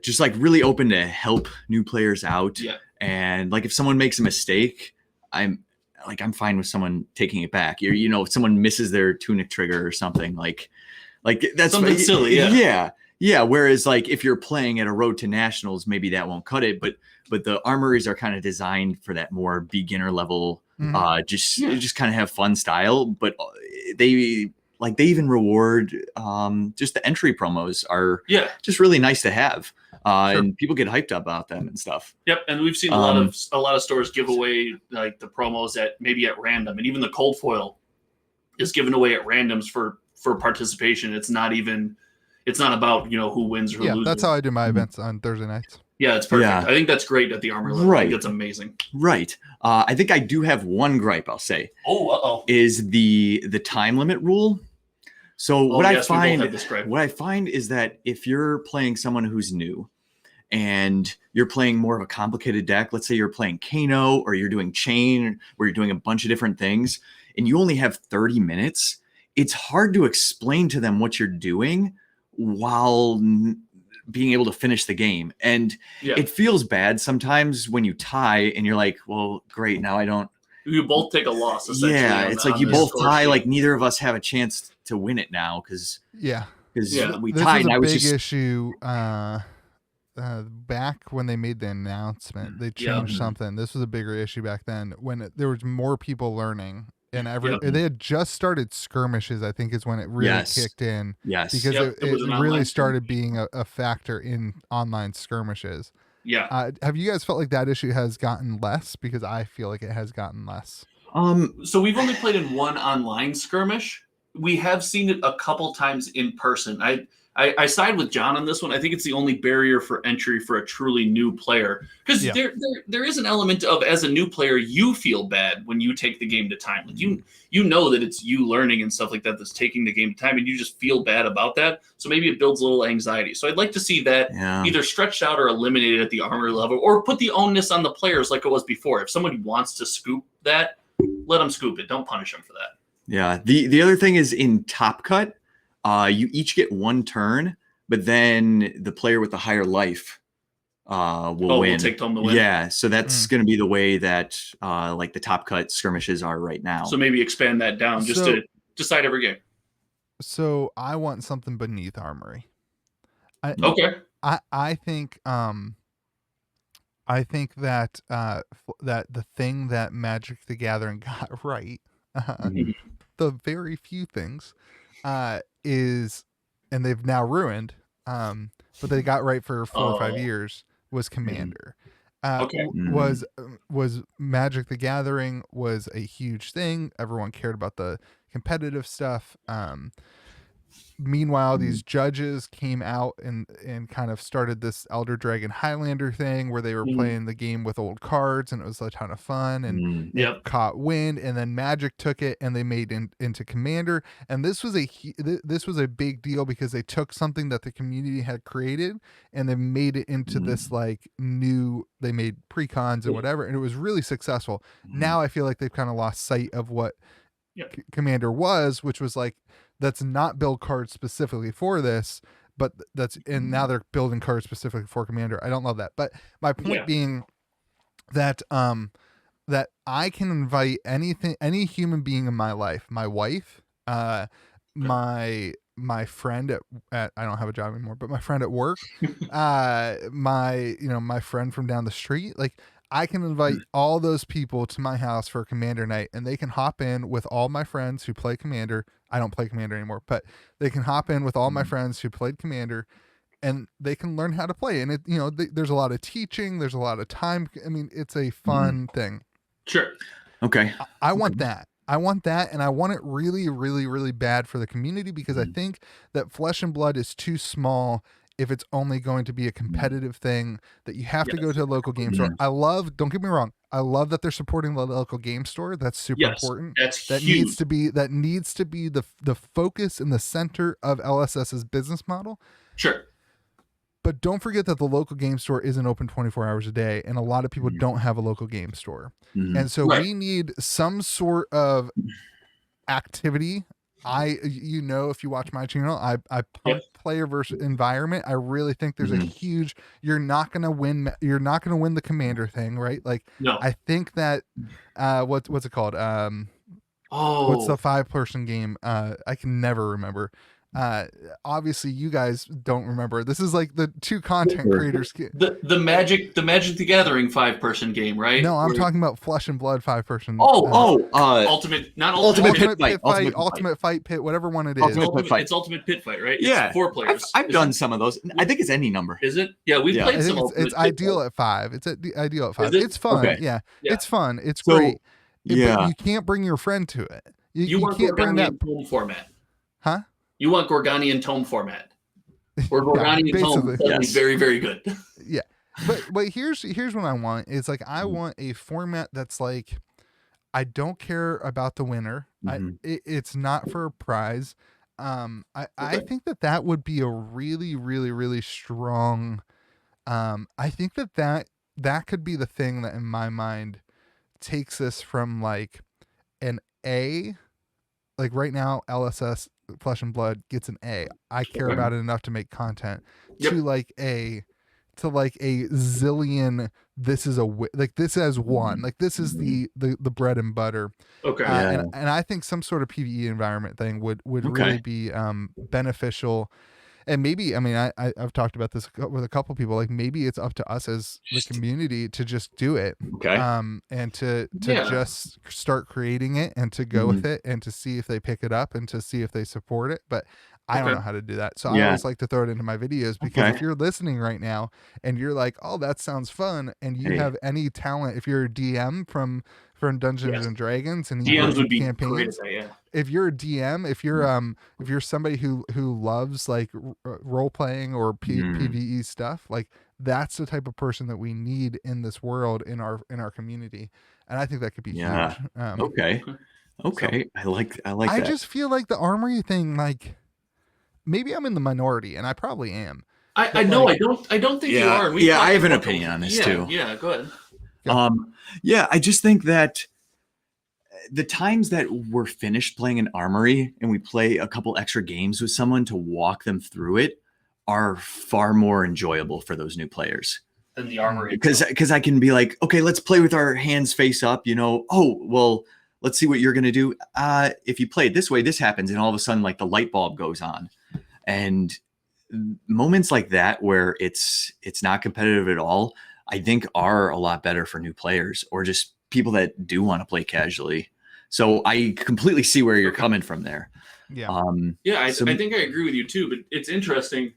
Speaker 2: just like really open to help new players out.
Speaker 3: Yeah.
Speaker 2: And like if someone makes a mistake, I'm fine with someone taking it back. If someone misses their tunic trigger or something, like that's
Speaker 3: something silly.
Speaker 2: Yeah. Whereas like if you're playing at a road to nationals, maybe that won't cut it. But the armories are kind of designed for that more beginner level Just kind of have fun style. But they even reward just the entry promos are just really nice to have. And people get hyped about them and stuff.
Speaker 3: Yep, and we've seen a lot of stores give away like the promos maybe at random, and even the cold foil is given away at randoms for participation. It's not about who wins or who loses.
Speaker 1: That's how I do my events on Thursday nights.
Speaker 3: Yeah, it's perfect. Yeah. I think that's great at the armor level. Right. I think that's amazing.
Speaker 2: Right. I think I do have one gripe, I'll say.
Speaker 3: Oh,
Speaker 2: is the time limit rule. So what I find is that if you're playing someone who's new and you're playing more of a complicated deck, let's say you're playing Kano or you're doing Chain where you're doing a bunch of different things and you only have 30 minutes, it's hard to explain to them what you're doing while being able to finish the game. And it feels bad sometimes when you tie and you're like, well, great, now I don't.
Speaker 3: You both take a loss.
Speaker 2: Yeah, it's like you both tie, like neither of us have a chance to win it now because we tied.
Speaker 1: This was a big issue back when they made the announcement. They changed something. This was a bigger issue back then when there was more people learning. And they had just started skirmishes, I think is when it really kicked in.
Speaker 2: Yes.
Speaker 1: Because it really started being a factor in online skirmishes.
Speaker 3: Yeah.
Speaker 1: Have you guys felt like that issue has gotten less? Because I feel like it has gotten less.
Speaker 3: So we've only played in one online skirmish. We have seen it a couple times in person. I side with John on this one. I think it's the only barrier for entry for a truly new player. Because there is an element of, as a new player, you feel bad when you take the game to time. Like you know that it's you learning and stuff like that that's taking the game to time, and you just feel bad about that. So maybe it builds a little anxiety. So I'd like to see that either stretched out or eliminated at the armor level, or put the onus on the players like it was before. If somebody wants to scoop that, let them scoop it. Don't punish them for that.
Speaker 2: Yeah. The other thing is in Top Cut, you each get one turn, but then the player with the higher life will win.
Speaker 3: Will take home the win.
Speaker 2: Yeah, so that's going to be the way that like the Top Cut skirmishes are right now.
Speaker 3: So maybe expand that down just to decide every game.
Speaker 1: So I want something beneath Armory.
Speaker 3: Okay.
Speaker 1: I think that that the thing that Magic the Gathering got right, the very few things, is, and they've now ruined, but they got right for 4 or 5 years, was Commander. Was Magic the Gathering was a huge thing. Everyone cared about the competitive stuff. Meanwhile, these judges came out and kind of started this Elder Dragon Highlander thing where they were playing the game with old cards, and it was a ton of fun, and it caught wind. And then Magic took it and they made into Commander, and this was a big deal because they took something that the community had created and they made it into this like new. They made precons and whatever, and it was really successful. Now I feel like they've kind of lost sight of what Commander was, which was like, that's not build cards specifically for this, but and now they're building cards specifically for Commander. I don't love that, but my point being that that I can invite any human being in my life, my wife, my friend at I don't have a job anymore, but my friend at work, my friend from down the street, like I can invite all those people to my house for a Commander night, and they can hop in with all my friends who play Commander. I don't play Commander anymore, but they can hop in with all my friends who played Commander, and they can learn how to play. And there's a lot of teaching, there's a lot of time. I mean, it's a fun thing.
Speaker 3: Sure.
Speaker 2: Okay.
Speaker 1: I want that. I want that, and I want it really, really, really bad for the community, because I think that Flesh and Blood is too small if it's only going to be a competitive thing that you have to go to a local game store. Don't get me wrong, I love that they're supporting the local game store. That's super important.
Speaker 3: That
Speaker 1: huge. needs to be the focus and the center of LSS's business model.
Speaker 3: Sure.
Speaker 1: But don't forget that the local game store isn't open 24 hours a day, and a lot of people don't have a local game store. And so we need some sort of activity. If you watch my channel, I pump player versus environment. I really think there's a huge, you're not going to win the Commander thing, right? Like,
Speaker 3: no.
Speaker 1: I think that, what's it called? What's the 5-person game? I can never remember. uh, obviously you guys don't remember. This is like the two content creators.
Speaker 3: The Magic the Gathering 5-person game, right?
Speaker 1: No, I'm talking about Flesh and Blood 5-person.
Speaker 3: Ultimate, not
Speaker 1: Ultimate
Speaker 3: Ultimate
Speaker 1: Pit Fight, Ultimate Fight Pit, whatever one it is.
Speaker 3: It's Ultimate Pit Fight, right?
Speaker 2: Yeah,
Speaker 3: it's 4 players.
Speaker 2: I've done some of those. I think it's any number.
Speaker 3: Is it? Yeah, we've played some.
Speaker 1: It's ideal at 5. It's ideal at 5. It's fun.
Speaker 2: Okay.
Speaker 1: Yeah, it's fun. It's
Speaker 2: So,
Speaker 1: great.
Speaker 2: Yeah,
Speaker 1: But you can't bring your friend to it.
Speaker 3: You want
Speaker 1: can't bring that
Speaker 3: tome format,
Speaker 1: huh?
Speaker 3: You want Gorganian tome format, or Gorganian tome is very, very good.
Speaker 1: Yeah, but here's what I want. It's like I want a format that's like, I don't care about the winner. It's not for a prize. I think that would be a really, really, really strong. I think that could be the thing that in my mind takes us from like an A, like right now LSS Flesh and Blood gets an A. I care about it enough to make content to like a zillion. This is like this as one, like this is the bread and butter. And I think some sort of PvE environment thing would really be beneficial. And maybe, I mean, I've talked about this with a couple people, like maybe it's up to us as the community to just do it. And to just start creating it and to go with it and to see if they pick it up and to see if they support it. But I don't know how to do that. So I always like to throw it into my videos, because if you're listening right now and you're like, oh, that sounds fun, and you have any talent, if you're a DM from Dungeons and Dragons and
Speaker 3: DMs would be
Speaker 1: campaigns,
Speaker 3: great,
Speaker 1: if you're a DM, if you're somebody who loves like role playing or PvE stuff, like that's the type of person that we need in this world, in our community, and I think that could be huge.
Speaker 2: Okay. So, I like that.
Speaker 1: I just feel like the armory thing, like maybe I'm in the minority, and I probably am.
Speaker 3: I know, like, I don't think you are.
Speaker 2: I have an opinion on this too.
Speaker 3: Yeah, go ahead.
Speaker 2: I just think that the times that we're finished playing an armory and we play a couple extra games with someone to walk them through it are far more enjoyable for those new players
Speaker 3: than the armory.
Speaker 2: Because I can be like, okay, let's play with our hands face up, oh, well, let's see what you're going to do. If you play it this way, this happens. And all of a sudden, like the light bulb goes on. And moments like that where it's not competitive at all, I think are a lot better for new players or just people that do want to play casually. So I completely see where you're coming from there.
Speaker 3: I think I agree with you too, but it's interesting.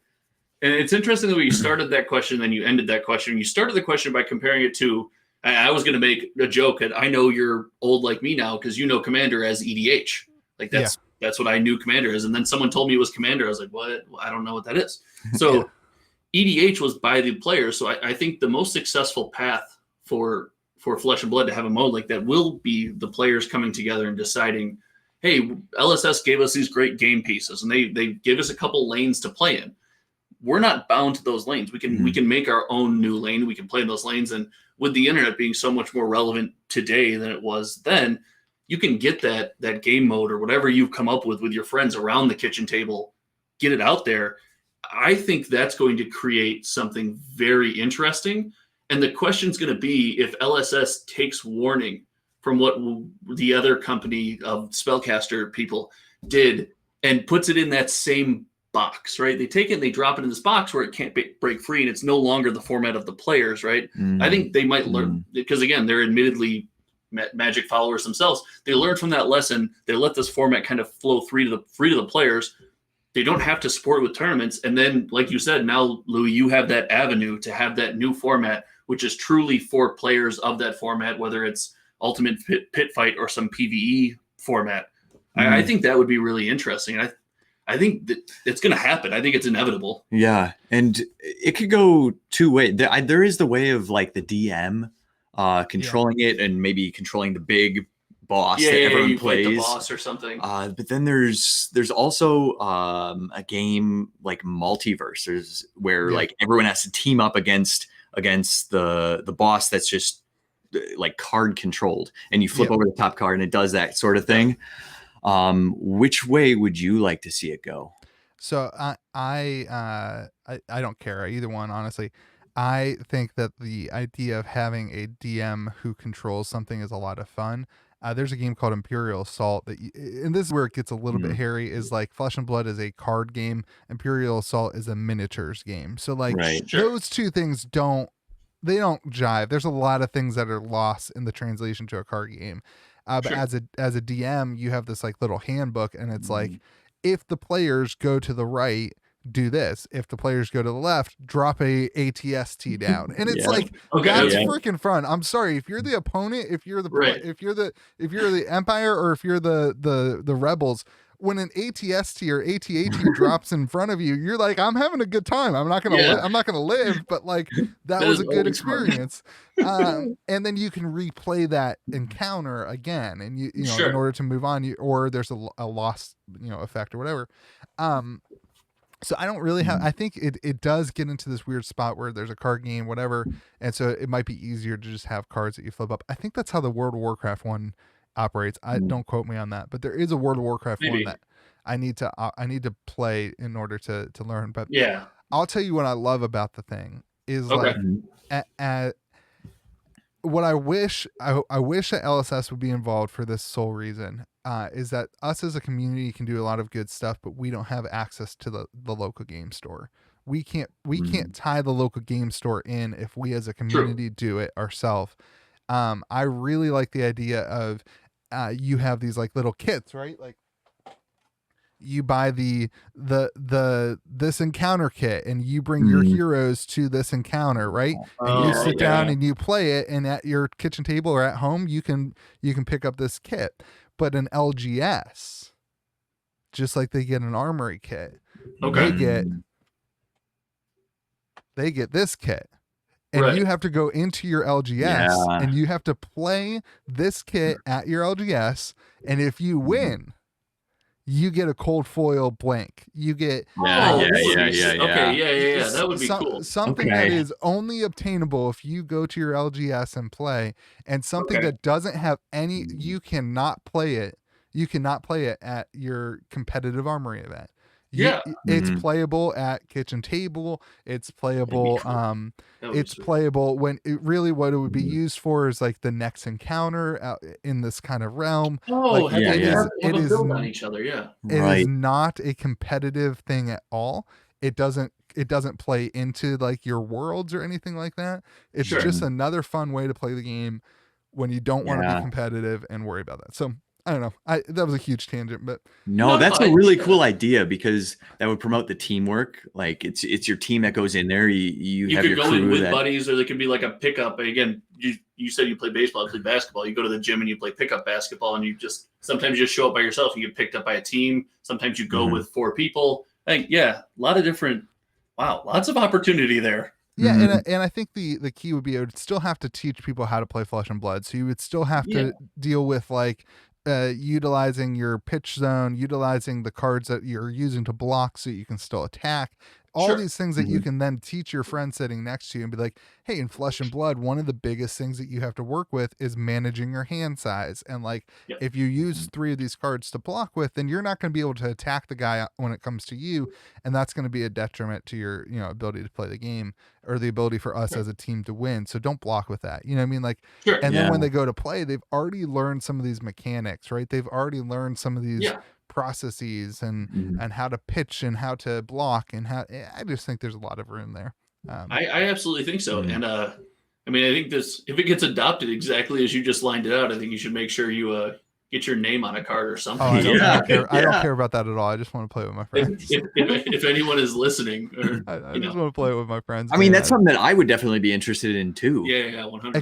Speaker 3: And it's interesting that we started that question, then you ended that question. You started the question by comparing it to, I was going to make a joke that I know you're old like me now because you know Commander as EDH. Like that's what I knew Commander as. And then someone told me it was Commander. I was like, what? Well, I don't know what that is. So EDH was by the players. So I think the most successful path for Flesh and Blood to have a mode like that will be the players coming together and deciding, hey, LSS gave us these great game pieces and they gave us a couple lanes to play in. We're not bound to those lanes. We can make our own new lane. We can play in those lanes. And with the internet being so much more relevant today than it was then, you can get that game mode or whatever you've come up with your friends around the kitchen table, get it out there. I think that's going to create something very interesting. And the question's going to be if LSS takes warning from what the other company of spellcaster people did and puts it in that same box, right? They take it and they drop it in this box where it can't break free and it's no longer the format of the players, right? I think they might learn, because again, they're admittedly Magic followers themselves. They learned from that lesson. They let this format kind of flow free to the players. They don't have to support it with tournaments. And then, like you said, now, Louis, you have that avenue to have that new format, which is truly for players of that format, whether it's Ultimate Pit Fight or some PvE format. I think that would be really interesting. I think that it's going to happen. I think it's inevitable.
Speaker 2: Yeah, and it could go two ways. There is the way of like the DM controlling it and maybe controlling the big boss that everyone plays,
Speaker 3: the boss or something.
Speaker 2: But then there's also a game like Multiverses where like everyone has to team up against the boss that's just like card controlled, and you flip over the top card and it does that sort of thing. Which way would you like to see it go?
Speaker 1: So I don't care either one, honestly. I think that the idea of having a DM who controls something is a lot of fun. There's a game called Imperial Assault and this is where it gets a little bit hairy, is like Flesh and Blood is a card game. Imperial Assault is a miniatures game. So like those two things don't jive. There's a lot of things that are lost in the translation to a card game. But as a DM, you have this like little handbook, and it's like, if the players go to the right, do this. If the players go to the left, drop a ATST down. And it's like, that's freaking fun. I'm sorry, if you're the opponent, if you're the if you're the Empire, or if you're the rebels, when an ATST or ATAT drops in front of you, you're like, I'm having a good time. I'm not gonna live, but like that was a good experience. And then you can replay that encounter again, and you know in order to move on, or there's a lost effect or whatever. So I don't really have, I think it does get into this weird spot where there's a card game, whatever. And so it might be easier to just have cards that you flip up. I think that's how the World of Warcraft one operates. Don't quote me on that, but there is a World of Warcraft one that I need to play in order to learn. But I'll tell you what I love about the thing is like, what I wish that LSS would be involved for this sole reason, is that us as a community can do a lot of good stuff, but we don't have access to the local game store. We can't tie the local game store in if we as a community do it ourselves. I really like the idea of you have these like little kits, right? Like you buy this encounter kit, and you bring your heroes to this encounter, right? And you sit down and you play it, and at your kitchen table or at home, you can pick up this kit. But an LGS, just like they get an armory kit, they get this kit. And you have to go into your LGS and you have to play this kit at your LGS. And if you win, you get a cold foil blank. You get
Speaker 3: that would be cool.
Speaker 1: Something that is only obtainable if you go to your LGS and play, and something that doesn't have any. You cannot play it. You cannot play it at your competitive armory event. It's playable at Kitchen Table. It's playable. Cool. It's playable when what it would be used for is like the next encounter in this kind of realm.
Speaker 3: It is build on each other. It
Speaker 1: is not a competitive thing at all. It doesn't play into like your worlds or anything like that. It's just another fun way to play the game when you don't want to be competitive and worry about that. So I don't know. That was a huge tangent, but
Speaker 2: that's a really cool idea, because that would promote the teamwork. Like it's your team that goes in there. You have
Speaker 3: could
Speaker 2: your
Speaker 3: go
Speaker 2: crew
Speaker 3: in with buddies, or there could be like a pickup. Again, you said you play baseball, I play basketball. You go to the gym and you play pickup basketball, and sometimes you just show up by yourself and you get picked up by a team. Sometimes you go with 4 people. Lots of opportunity there.
Speaker 1: Yeah, and I think the key would be it would still have to teach people how to play Flesh and Blood. So you would still have to deal with like utilizing your pitch zone, utilizing the cards that you're using to block so you can still attack. All these things that you can then teach your friend sitting next to you and be like, hey, in Flesh and Blood, one of the biggest things that you have to work with is managing your hand size. And like, if you use 3 of these cards to block with, then you're not going to be able to attack the guy when it comes to you. And that's going to be a detriment to your, ability to play the game, or the ability for us as a team to win. So don't block with that. You know what I mean? Like, and then when they go to play, they've already learned some of these mechanics, right? They've already learned some of these processes and how to pitch and how to block and how. I just think there's a lot of room there.
Speaker 3: I absolutely think so. And I think this, if it gets adopted exactly as you just lined it out, I think you should make sure you get your name on a card or something.
Speaker 1: I don't care about that at all. I just want to play with my friends.
Speaker 3: If anyone is listening,
Speaker 1: I just want to play with my friends.
Speaker 2: I mean, that's something that I would definitely be interested in too.
Speaker 3: 100%.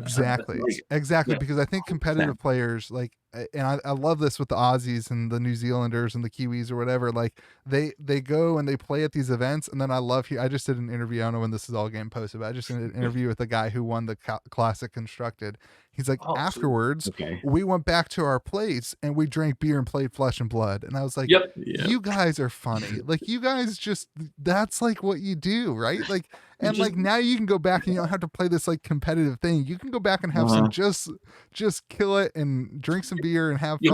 Speaker 1: Exactly. Because I think competitive players, like, and I love this with the Aussies and the New Zealanders and the Kiwis or whatever, like they go and they play at these events. And then I just did an interview. I don't know when this is all getting posted, but I just did an interview with the guy who won the Classic Constructed. He's like, afterwards, we went back to our place and we drank beer and played Flesh and Blood. And I was like, you guys are funny. Like, you guys that's like what you do, right? Like, and like now you can go back and you don't have to play this like competitive thing. You can go back and have some just kill it and drink some beer and have fun.
Speaker 3: You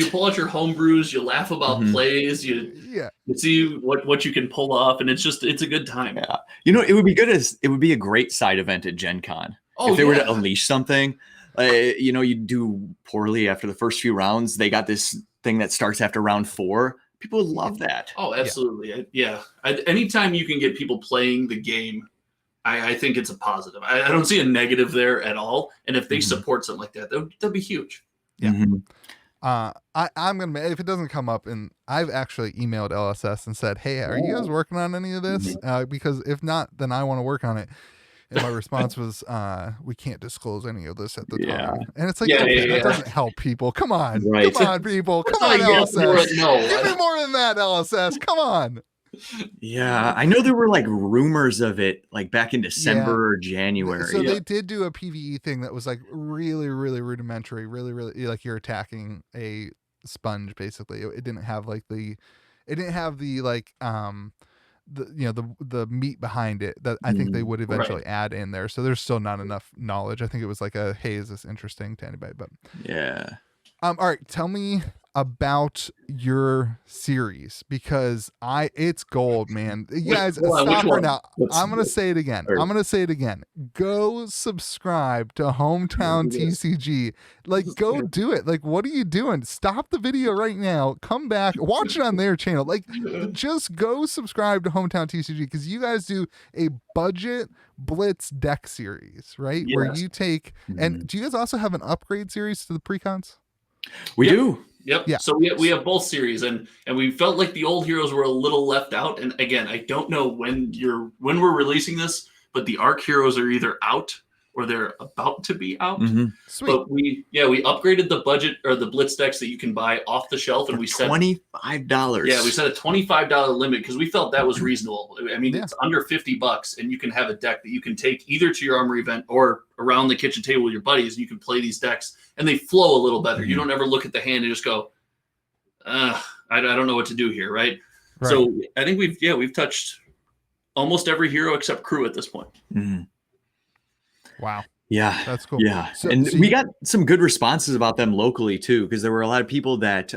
Speaker 3: pull out your home brews. You laugh about plays. You see what you can pull off, and it's a good time.
Speaker 2: Yeah, it would be good it would be a great side event at Gen Con. If they were to unleash something, you do poorly after the first few rounds. They got this thing that starts after round 4. People would love that.
Speaker 3: Oh, absolutely. Yeah. Anytime you can get people playing the game, I think it's a positive. I don't see a negative there at all. And if they support something like that, that'd be huge.
Speaker 1: Yeah. I'm gonna, if it doesn't come up, and I've actually emailed LSS and said, hey, are you guys working on any of this? Because if not, then I want to work on it. And my response was, we can't disclose any of this at the time. And it's like, that doesn't help people. Come on. Come on, people. Come on, LSS. Give me more than that, LSS. Come on.
Speaker 2: Yeah, I know there were like rumors of it like back in December or January.
Speaker 1: So they did do a PvE thing that was like really, really rudimentary, really, really like you're attacking a sponge basically. It didn't have like the like the meat behind it that I think they would eventually add in there. So there's still not enough knowledge. I think it was like a, hey, is this interesting to anybody? But all right, tell me about your series, because it's gold, man. You guys, stop right now. I'm gonna say it again. Go subscribe to Hometown TCG. Like, go do it. Like, what are you doing? Stop the video right now. Come back, watch it on their channel. Like, just go subscribe to Hometown TCG, because you guys do a budget blitz deck series, right?
Speaker 3: Yes.
Speaker 1: Where you take, and do you guys also have an upgrade series to the precons?
Speaker 2: We do.
Speaker 3: Yep.
Speaker 1: Yeah.
Speaker 3: So we have both series, and we felt like the old heroes were a little left out. And again, I don't know when we're releasing this, but the ARC heroes are either out or they're about to be out.
Speaker 1: Sweet.
Speaker 3: But we upgraded the budget or the blitz decks that you can buy off the shelf, and we set
Speaker 2: $25.
Speaker 3: Yeah, we set a $25 limit because we felt that was reasonable. I mean, it's under $50, and you can have a deck that you can take either to your armory event or around the kitchen table with your buddies, and you can play these decks, and they flow a little better. You don't ever look at the hand and just go, I don't know what to do here, right? So I think we've touched almost every hero except crew at this point.
Speaker 1: Wow.
Speaker 2: Yeah.
Speaker 1: That's cool.
Speaker 2: Yeah. We got some good responses about them locally too, because there were a lot of people that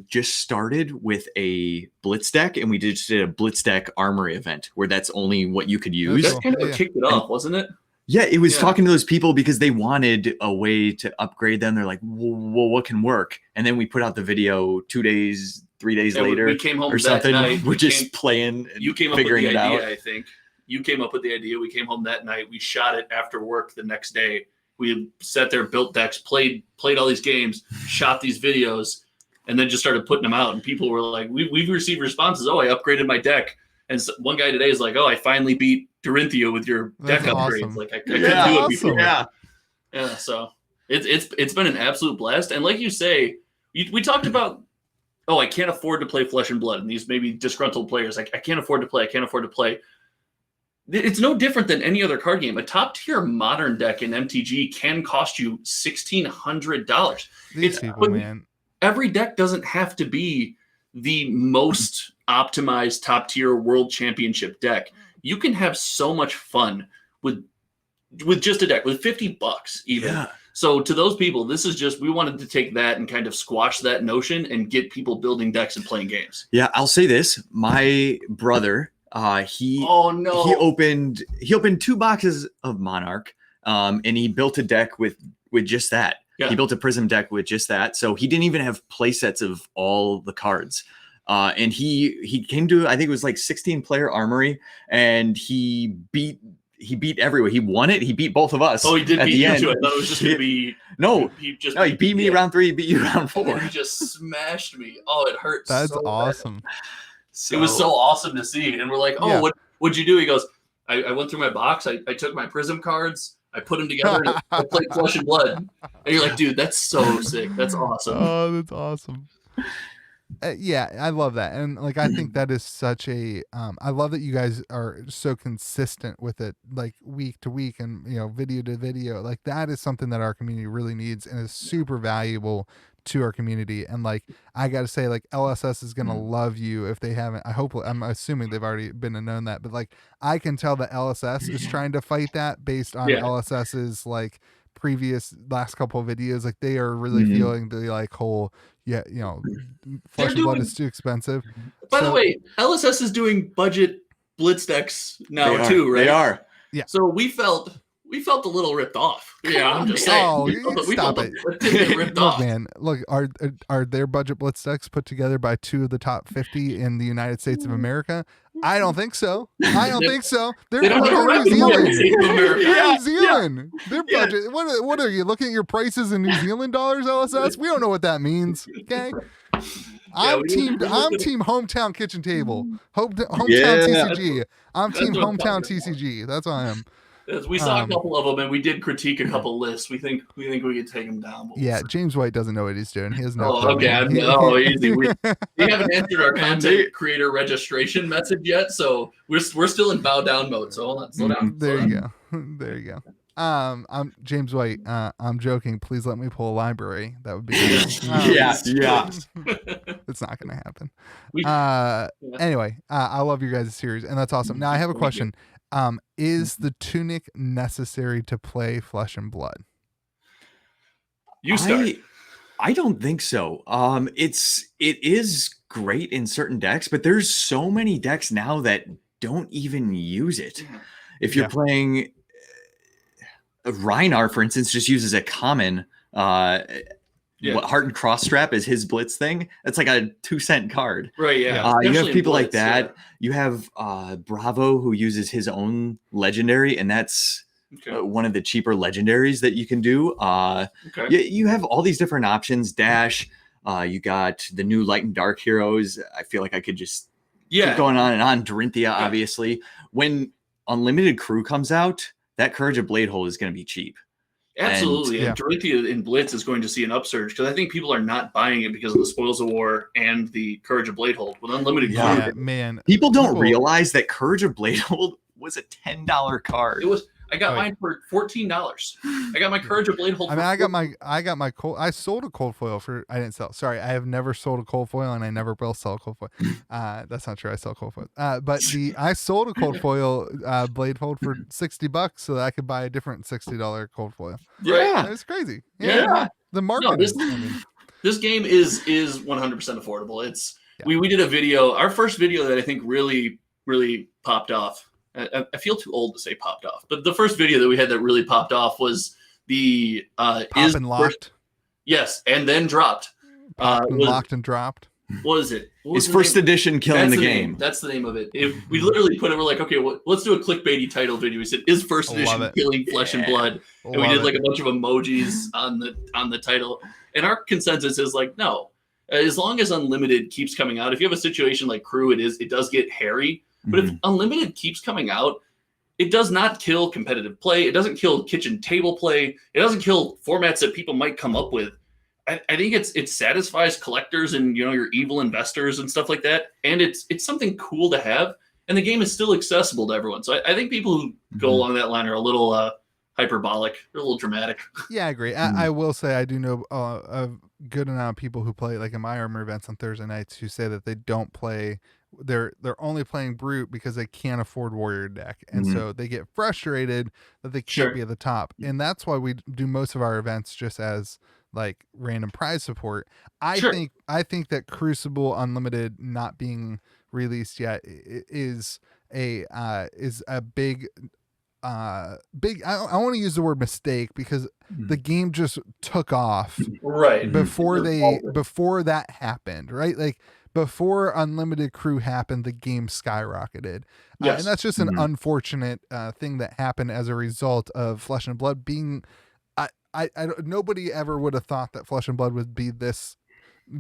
Speaker 2: just started with a blitz deck, and we just did a blitz deck armory event where that's only what you could use.
Speaker 3: That's kind of what kicked it off, wasn't it?
Speaker 2: Yeah, it was talking to those people because they wanted a way to upgrade them. They're like, well, what can work? And then we put out the video 2 days, 3 days later,
Speaker 3: we came home
Speaker 2: or something.
Speaker 3: That night.
Speaker 2: We're just playing and
Speaker 3: you came up
Speaker 2: figuring
Speaker 3: with the
Speaker 2: it
Speaker 3: idea,
Speaker 2: out.
Speaker 3: I think. You came up with the idea. We came home that night. We shot it after work the next day. We sat there, built decks, played all these games, shot these videos, and then just started putting them out. And people were like, we've received responses. Oh, I upgraded my deck. And so one guy today is like, oh, I finally beat Dorinthia with your deck upgrades.
Speaker 1: Awesome.
Speaker 3: Like I couldn't do it before.
Speaker 2: Yeah.
Speaker 3: So it's been an absolute blast. And like you say, we talked about, I can't afford to play Flesh and Blood. And these maybe disgruntled players, like, I can't afford to play. It's no different than any other card game. A top tier modern deck in MTG can cost you $1,600.
Speaker 1: These people, man.
Speaker 3: Every deck doesn't have to be the most optimized top tier world championship deck. You can have so much fun with just a deck with $50 even.
Speaker 2: Yeah.
Speaker 3: So to those people, this is just, we wanted to take that and kind of squash that notion and get people building decks and playing games.
Speaker 2: Yeah, I'll say this. My brother, he opened 2 boxes of Monarch, and he built a deck with just that. Yeah. He built a Prism deck with just that. So he didn't even have play sets of all the cards. And he came to, I think it was like 16-player armory, and he beat everyone. He won it. He beat both of us.
Speaker 3: Oh, he did
Speaker 2: at
Speaker 3: beat
Speaker 2: the
Speaker 3: you
Speaker 2: end.
Speaker 3: too. I thought it was just going to be...
Speaker 2: No, he beat me round 3. He beat you round 4.
Speaker 3: He just smashed me. Oh, it hurts.
Speaker 1: That's
Speaker 3: so
Speaker 1: awesome.
Speaker 3: So, it was so awesome to see. And we're like, what'd you do? He goes, I went through my box. I took my Prism cards. I put them together. And I played Flesh and Blood. And you're like, dude, that's so sick. That's awesome.
Speaker 1: Oh, that's awesome. Yeah, I love that. And like, I think that is such a, I love that you guys are so consistent with it, like week to week and, video to video. Like, that is something that our community really needs and is super valuable to our community. And like, I got to say, like, LSS is going to love you if they haven't. I'm assuming they've already been and known that, but like, I can tell that LSS is trying to fight that based on LSS's like previous last couple of videos. Like, they are really feeling the like whole, Flesh and Blood is too expensive.
Speaker 3: By the way, LSS is doing budget blitz decks now too, right?
Speaker 2: They are.
Speaker 1: Yeah.
Speaker 3: So we felt we felt a little ripped off. Yeah, I'm just saying.
Speaker 1: Oh,
Speaker 3: We
Speaker 1: stop
Speaker 3: felt
Speaker 1: it.
Speaker 3: a tidbit ripped
Speaker 1: Look,
Speaker 3: off.
Speaker 1: man, look, are their budget blitz decks put together by 2 of the top 50 in the United States of America? I don't think so. I don't think so. They're
Speaker 3: They don't have a rep
Speaker 1: New
Speaker 3: in the United
Speaker 1: Zealand.
Speaker 3: States of America.
Speaker 1: They're New Zealand. Their
Speaker 2: Yeah.
Speaker 1: budget. What are you looking at your prices in New Zealand dollars, LSS? We don't know what that means. Okay. I'm team hometown kitchen table. Hometown
Speaker 2: Yeah.
Speaker 1: TCG. I'm
Speaker 3: That's
Speaker 1: team
Speaker 3: what I'm
Speaker 1: hometown
Speaker 3: talking about.
Speaker 1: TCG. That's what I am.
Speaker 3: We saw a couple of them, and we did critique a couple lists. We think we could take them down. But
Speaker 1: Yeah, James White doesn't know what he's doing. He has no
Speaker 3: Oh,
Speaker 1: clue,
Speaker 3: okay.
Speaker 1: man.
Speaker 3: Easy. We haven't answered our content creator registration message yet, so we're still in bow down mode. So hold on, slow down.
Speaker 1: There you go. There you go. I'm James White. I'm joking. Please let me pull a library. That would be good.
Speaker 2: Yeah.
Speaker 1: It's not gonna happen.
Speaker 3: We-
Speaker 1: Anyway, I love your guys' series, and that's awesome. Now I have a question. Is the tunic necessary to play Flesh and Blood?
Speaker 3: You start.
Speaker 2: I don't think so. It is great in certain decks, but there's so many decks now that don't even use it. If you're playing Rhinar, for instance, just uses a common Heart and Cross Strap is his blitz thing. That's like a 2-cent card.
Speaker 3: Right, yeah.
Speaker 2: You have
Speaker 3: Especially in
Speaker 2: people like
Speaker 3: Blitz,
Speaker 2: that.
Speaker 3: yeah.
Speaker 2: You have Bravo, who uses his own legendary, and that's one of the cheaper legendaries that you can do. You have all these different options. Dash, you got the new Light and Dark heroes. I feel like I could just keep going on and on. Dorinthia, obviously. When Unlimited Crew comes out, that Courage of Bladehold is going to be cheap.
Speaker 3: Absolutely. And Dorinthia in Blitz is going to see an upsurge because I think people are not buying it because of the Spoils of War and the Courage of Bladehold. With Unlimited Crew,
Speaker 1: man.
Speaker 2: People don't realize that Courage of Bladehold was a $10 card.
Speaker 3: It was. I got mine for $14. I got my Courage of Bladehold.
Speaker 1: I mean, I got my cold. I sold a cold foil for. I didn't sell. Sorry, I have never sold a cold foil, and I never will sell a cold foil. That's not true. I sell cold foil. But I sold a cold foil blade fold for $60 so that I could buy a different $60 cold foil.
Speaker 3: Yeah,
Speaker 1: it's crazy.
Speaker 3: Yeah.
Speaker 1: The market.
Speaker 3: This game is 100% affordable. It's we did a video. Our first video that I think really popped off. I feel too old to say popped off, but the first video that we had that really popped off was the
Speaker 1: Pop and locked.
Speaker 3: Yes, and then dropped.
Speaker 1: Locked and dropped.
Speaker 3: What is it?
Speaker 2: It's first edition killing the game.
Speaker 3: That's the name of it. We literally put it. We're like, okay, let's do a clickbaity title video. We said, "Is first edition killing Flesh and Blood?" And we did like a bunch of emojis on the title. And our consensus is like, no. As long as Unlimited keeps coming out, if you have a situation like Crew, it does get hairy. But if Unlimited keeps coming out, it does not kill competitive play. It doesn't kill kitchen table play. It doesn't kill formats that people might come up with. I think it satisfies collectors and your evil investors and stuff like that. And it's something cool to have. And the game is still accessible to everyone. So I think people who go along that line are a little hyperbolic. They're a little dramatic.
Speaker 1: Yeah, I agree. I will say I do know a good amount of people who play like in my armor events on Thursday nights who say that they don't play. They're only playing Brute because they can't afford Warrior deck, and so they get frustrated that they can't be at the top. And that's why we do most of our events just as like random prize support. I think that Crucible Unlimited not being released yet is a big I want to use the word mistake because the game just took off before that happened, right? Like before Unlimited Crew happened, the game skyrocketed. And that's just an unfortunate thing that happened as a result of Flesh and Blood being nobody ever would have thought that Flesh and Blood would be this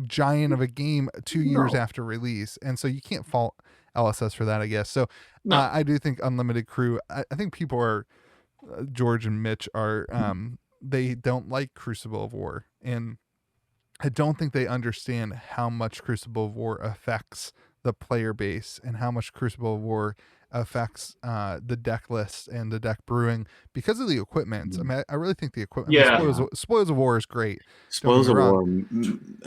Speaker 1: giant of a game 2 years after release. And so you can't fault LSS for that, I guess. So I do think Unlimited Crew, I think people are, George and Mitch are, they don't like Crucible of War. And I don't think they understand how much Crucible of War affects the player base and how much Crucible of War affects the deck list and the deck brewing because of the equipment. I mean, I really think the equipment. Spoils of War is great.
Speaker 2: Spoils of War,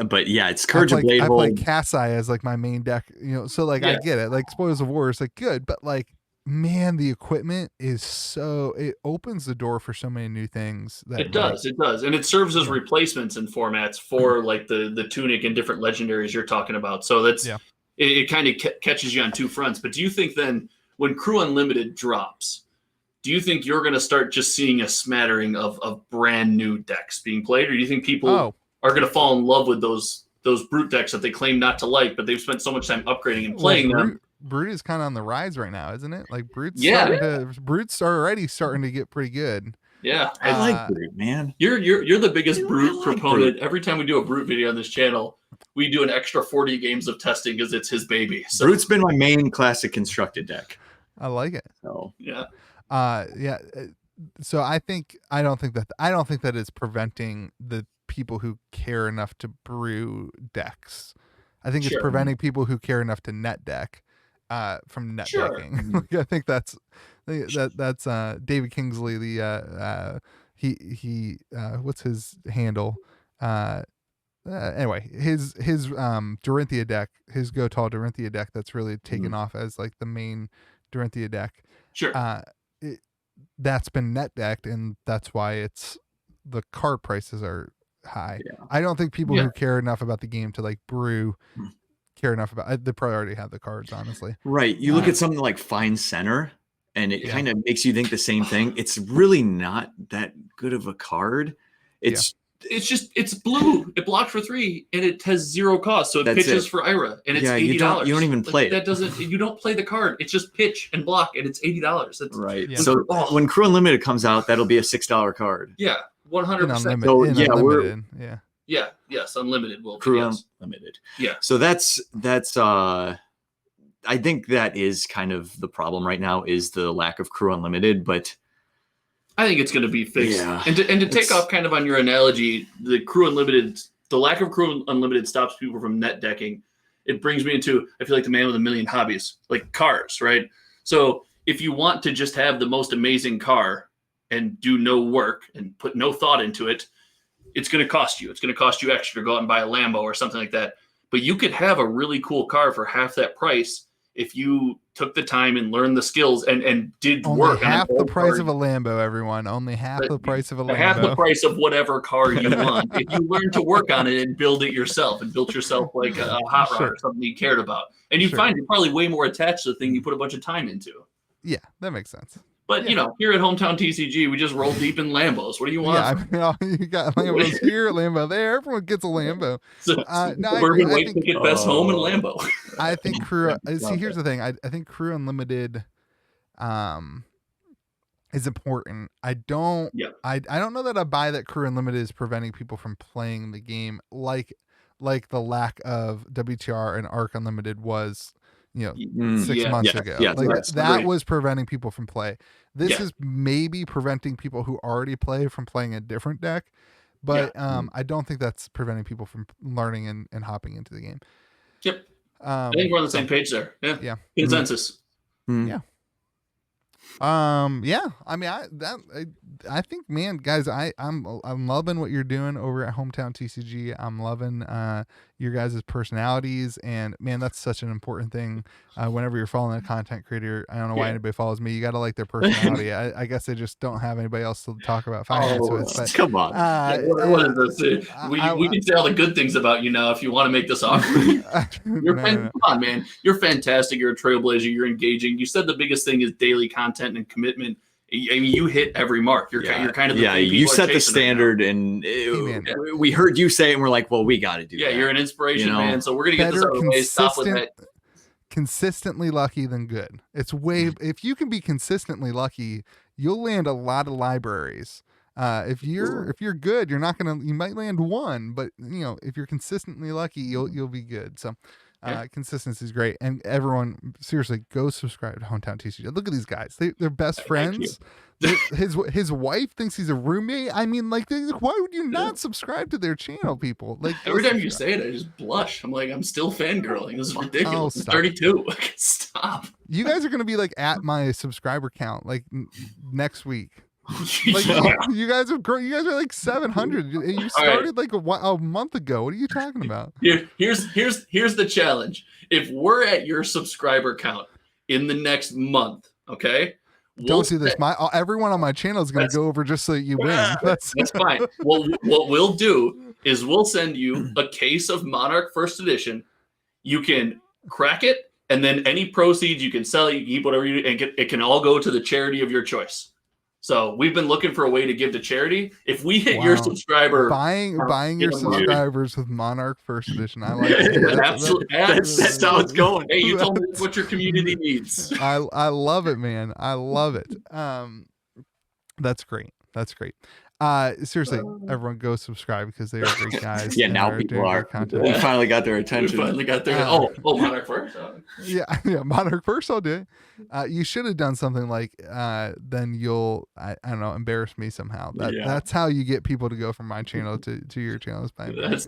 Speaker 2: but it's Courage of Bladehold.
Speaker 1: I play Cassie as like my main deck, so like I get it. Like Spoils of War is like good, but like man, the equipment is it opens the door for so many new things. That
Speaker 3: it does, and it serves as replacements in formats for like the tunic and different legendaries you're talking about. So that's it kind of catches you on two fronts. But do you think then when Crew Unlimited drops, do you think you're going to start just seeing a smattering of brand new decks being played, or do you think people are going to fall in love with those brute decks that they claim not to like, but they've spent so much time upgrading and playing them?
Speaker 1: Brute is kind of on the rise right now, isn't it? Like Brute's Brute's already starting to get pretty good.
Speaker 3: Yeah,
Speaker 2: I like Brute, man.
Speaker 3: You're the biggest Brute proponent. Brute. Every time we do a Brute video on this channel, we do an extra 40 games of testing because it's his baby. So.
Speaker 2: Brute's been my main classic constructed deck.
Speaker 1: I like it.
Speaker 2: So
Speaker 3: yeah.
Speaker 1: So I don't think that is preventing the people who care enough to brew decks. I think it's preventing people who care enough to net deck from net decking. I think that's David Kingsley. He what's his handle? Anyway, his Dorinthia deck, his Go Tall Dorinthia deck, that's really taken off as like the main Dorinthia deck. That's been net decked, and that's why the card prices are high. I don't think people who care enough about the game to like brew care enough about. They probably already have the cards, honestly.
Speaker 2: Right. You look at something like Fine Center, and it kind of makes you think the same thing. It's really not that good of a card. It's
Speaker 3: blue. It blocked for 3, and it has 0 cost, so it pitches for Ira, and it's $80.
Speaker 2: You don't even play it.
Speaker 3: You don't play the card. It's just pitch and block, and it's $80. That's
Speaker 2: right. Yeah. So when Crew Unlimited comes out, that'll be a $6 card.
Speaker 3: Yeah, 100%.
Speaker 2: So
Speaker 3: Yes, unlimited will
Speaker 2: Crew Unlimited.
Speaker 3: Yeah.
Speaker 2: So that's I think that is kind of the problem right now, is the lack of Crew Unlimited, but
Speaker 3: I think it's going to be fixed. Yeah. And to take off kind of on your analogy, the lack of Crew Unlimited stops people from net decking. It brings me into, I feel like, the man with a million hobbies, like cars, right? So if you want to just have the most amazing car and do no work and put no thought into it, it's going to cost you. It's going to cost you extra to go out and buy a Lambo or something like that. But you could have a really cool car for half that price if you took the time and learned the skills and did work.
Speaker 1: Half the price of a Lambo, everyone. Only half the price of a Lambo.
Speaker 3: Half the price of whatever car you want. If you learn to work on it and build it yourself, and built yourself like a hot rod or something you cared about. And you find you're probably way more attached to the thing you put a bunch of time into.
Speaker 1: Yeah, that makes sense.
Speaker 3: But, here at Hometown TCG, we just roll deep in Lambos. What do you want?
Speaker 1: Yeah, you got Lambos here, Lambo there. Everyone gets a Lambo.
Speaker 3: Suburban White Picket Best Home and Lambo.
Speaker 1: I think Crew... here's the thing. I think Crew Unlimited is important. I don't know that I buy that Crew Unlimited is preventing people from playing the game like the lack of WTR and Arc Unlimited was... 6 months ago. That was preventing people from play. This is maybe preventing people who already play from playing a different deck, but I don't think that's preventing people from learning and hopping into the game.
Speaker 3: Yep. I think we're on the same page there. Yeah. Consensus.
Speaker 1: Yeah. I mean, I think, man, guys, I'm loving what you're doing over at Hometown TCG. I'm loving your guys' personalities, and man, that's such an important thing. Whenever you're following a content creator, I don't know why anybody follows me. You got to like their personality. I guess they just don't have anybody else to talk about finance with. But,
Speaker 2: come on,
Speaker 3: what is this? We can say all the good things about you now if you want to make this awkward. Come on, man. You're fantastic. You're a trailblazer. You're engaging. You said the biggest thing is daily content and commitment. I mean, you hit every mark. You're kind of the
Speaker 2: you set the standard, and we heard you say it, and we're like, well, we got to do that.
Speaker 3: Yeah, you're an inspiration, man. So we're gonna get this out of the way. Stop with that.
Speaker 1: Consistently lucky than good. It's if you can be consistently lucky, you'll land a lot of libraries. If you're good, you might land one, but if you're consistently lucky, you'll be good. So. Consistency is great, and everyone seriously go subscribe to Hometown TCG. Look at these guys; they're best friends. His wife thinks he's a roommate. I mean, like, why would you not subscribe to their channel, people? Like,
Speaker 3: every time you say it, I just blush. I'm like, I'm still fangirling. This is ridiculous. I'm 32. Stop.
Speaker 1: You guys are gonna be like at my subscriber count like next week. Like, you guys have grown. You guys are like 700. You started like a month ago. What are you talking about?
Speaker 3: Here's the challenge. If we're at your subscriber count in the next month, okay?
Speaker 1: Don't do this. Everyone on my channel is going to go over just so you win. That's
Speaker 3: fine. What we'll do is we'll send you a case of Monarch First Edition. You can crack it, and then any proceeds you can sell it, you can keep whatever you, and it can all go to the charity of your choice. So we've been looking for a way to give to charity. If we hit your subscriber,
Speaker 1: buying your subscribers with Monarch First Edition, I like
Speaker 3: it.
Speaker 1: Absolutely.
Speaker 2: That's how it's going.
Speaker 3: Hey, you told me what your community needs.
Speaker 1: I love it, man. I love it. That's great. That's great. Seriously, everyone go subscribe because they are great guys.
Speaker 2: Yeah, now people are. We finally got their attention.
Speaker 3: We finally got their Monarch First.
Speaker 1: Yeah, Monarch First. I'll do it. You should have done something like then you'll I don't know, embarrass me somehow. That's how you get people to go from my channel to your channel.
Speaker 3: Is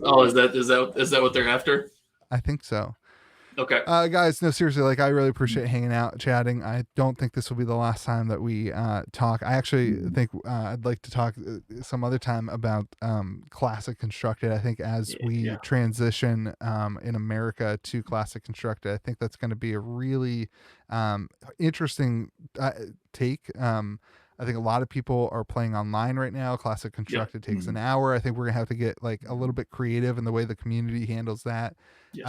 Speaker 3: that what they're after?
Speaker 1: I think so.
Speaker 3: Okay.
Speaker 1: Guys, no, seriously, like I really appreciate hanging out, chatting. I don't think this will be the last time that we talk. I actually think I'd like to talk some other time about Classic Constructed. I think as we transition in America to Classic Constructed, I think that's going to be a really interesting take. I think a lot of people are playing online right now. Classic Constructed takes an hour. I think we're gonna have to get like a little bit creative in the way the community handles that. Yes.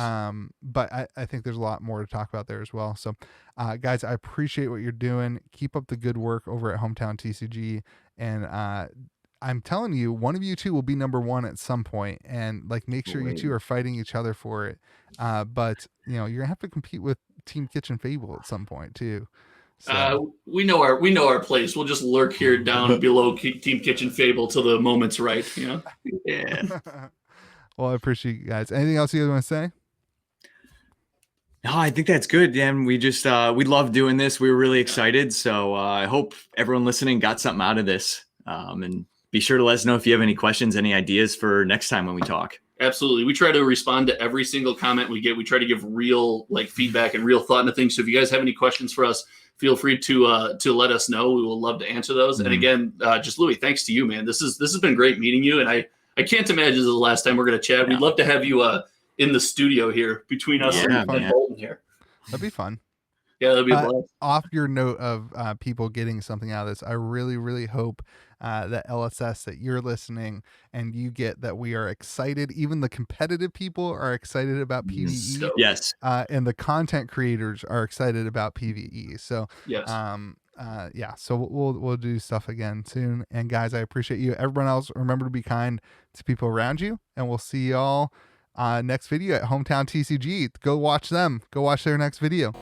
Speaker 1: But I think there's a lot more to talk about there as well. So guys, I appreciate what you're doing. Keep up the good work over at Hometown TCG. And I'm telling you, one of you two will be number one at some point, and like make sure you two are fighting each other for it. But you know, you're gonna have to compete with Team Kitchen Fable at some point too. So.
Speaker 3: We know our place. We'll just lurk here down below Team Kitchen Fable till the moment's right. You know.
Speaker 2: Yeah.
Speaker 1: Well, I appreciate you guys. Anything else you guys want to say?
Speaker 2: No, I think that's good, Dan. We just we love doing this. We were really excited. So I hope everyone listening got something out of this. And be sure to let us know if you have any questions, any ideas for next time when we talk.
Speaker 3: Absolutely. We try to respond to every single comment we get. We try to give real feedback and real thought into things. So if you guys have any questions for us, feel free to let us know. We will love to answer those. And again, just Louis, thanks to you, man. This has been great meeting you. And I can't imagine this is the last time we're going to chat. We'd love to have you in the studio here between us and Bolton here.
Speaker 1: That'd be fun.
Speaker 3: Yeah, that'd be a blast.
Speaker 1: Off your note of people getting something out of this, I really, really hope that LSS, that you're listening and you get that we are excited. Even the competitive people are excited about PvE.
Speaker 2: Yes.
Speaker 1: And the content creators are excited about PvE. So
Speaker 3: yes.
Speaker 1: So we'll do stuff again soon. And guys, I appreciate you. Everyone else, remember to be kind to people around you, and we'll see y'all next video at Hometown TCG. Go watch them. Go watch their next video.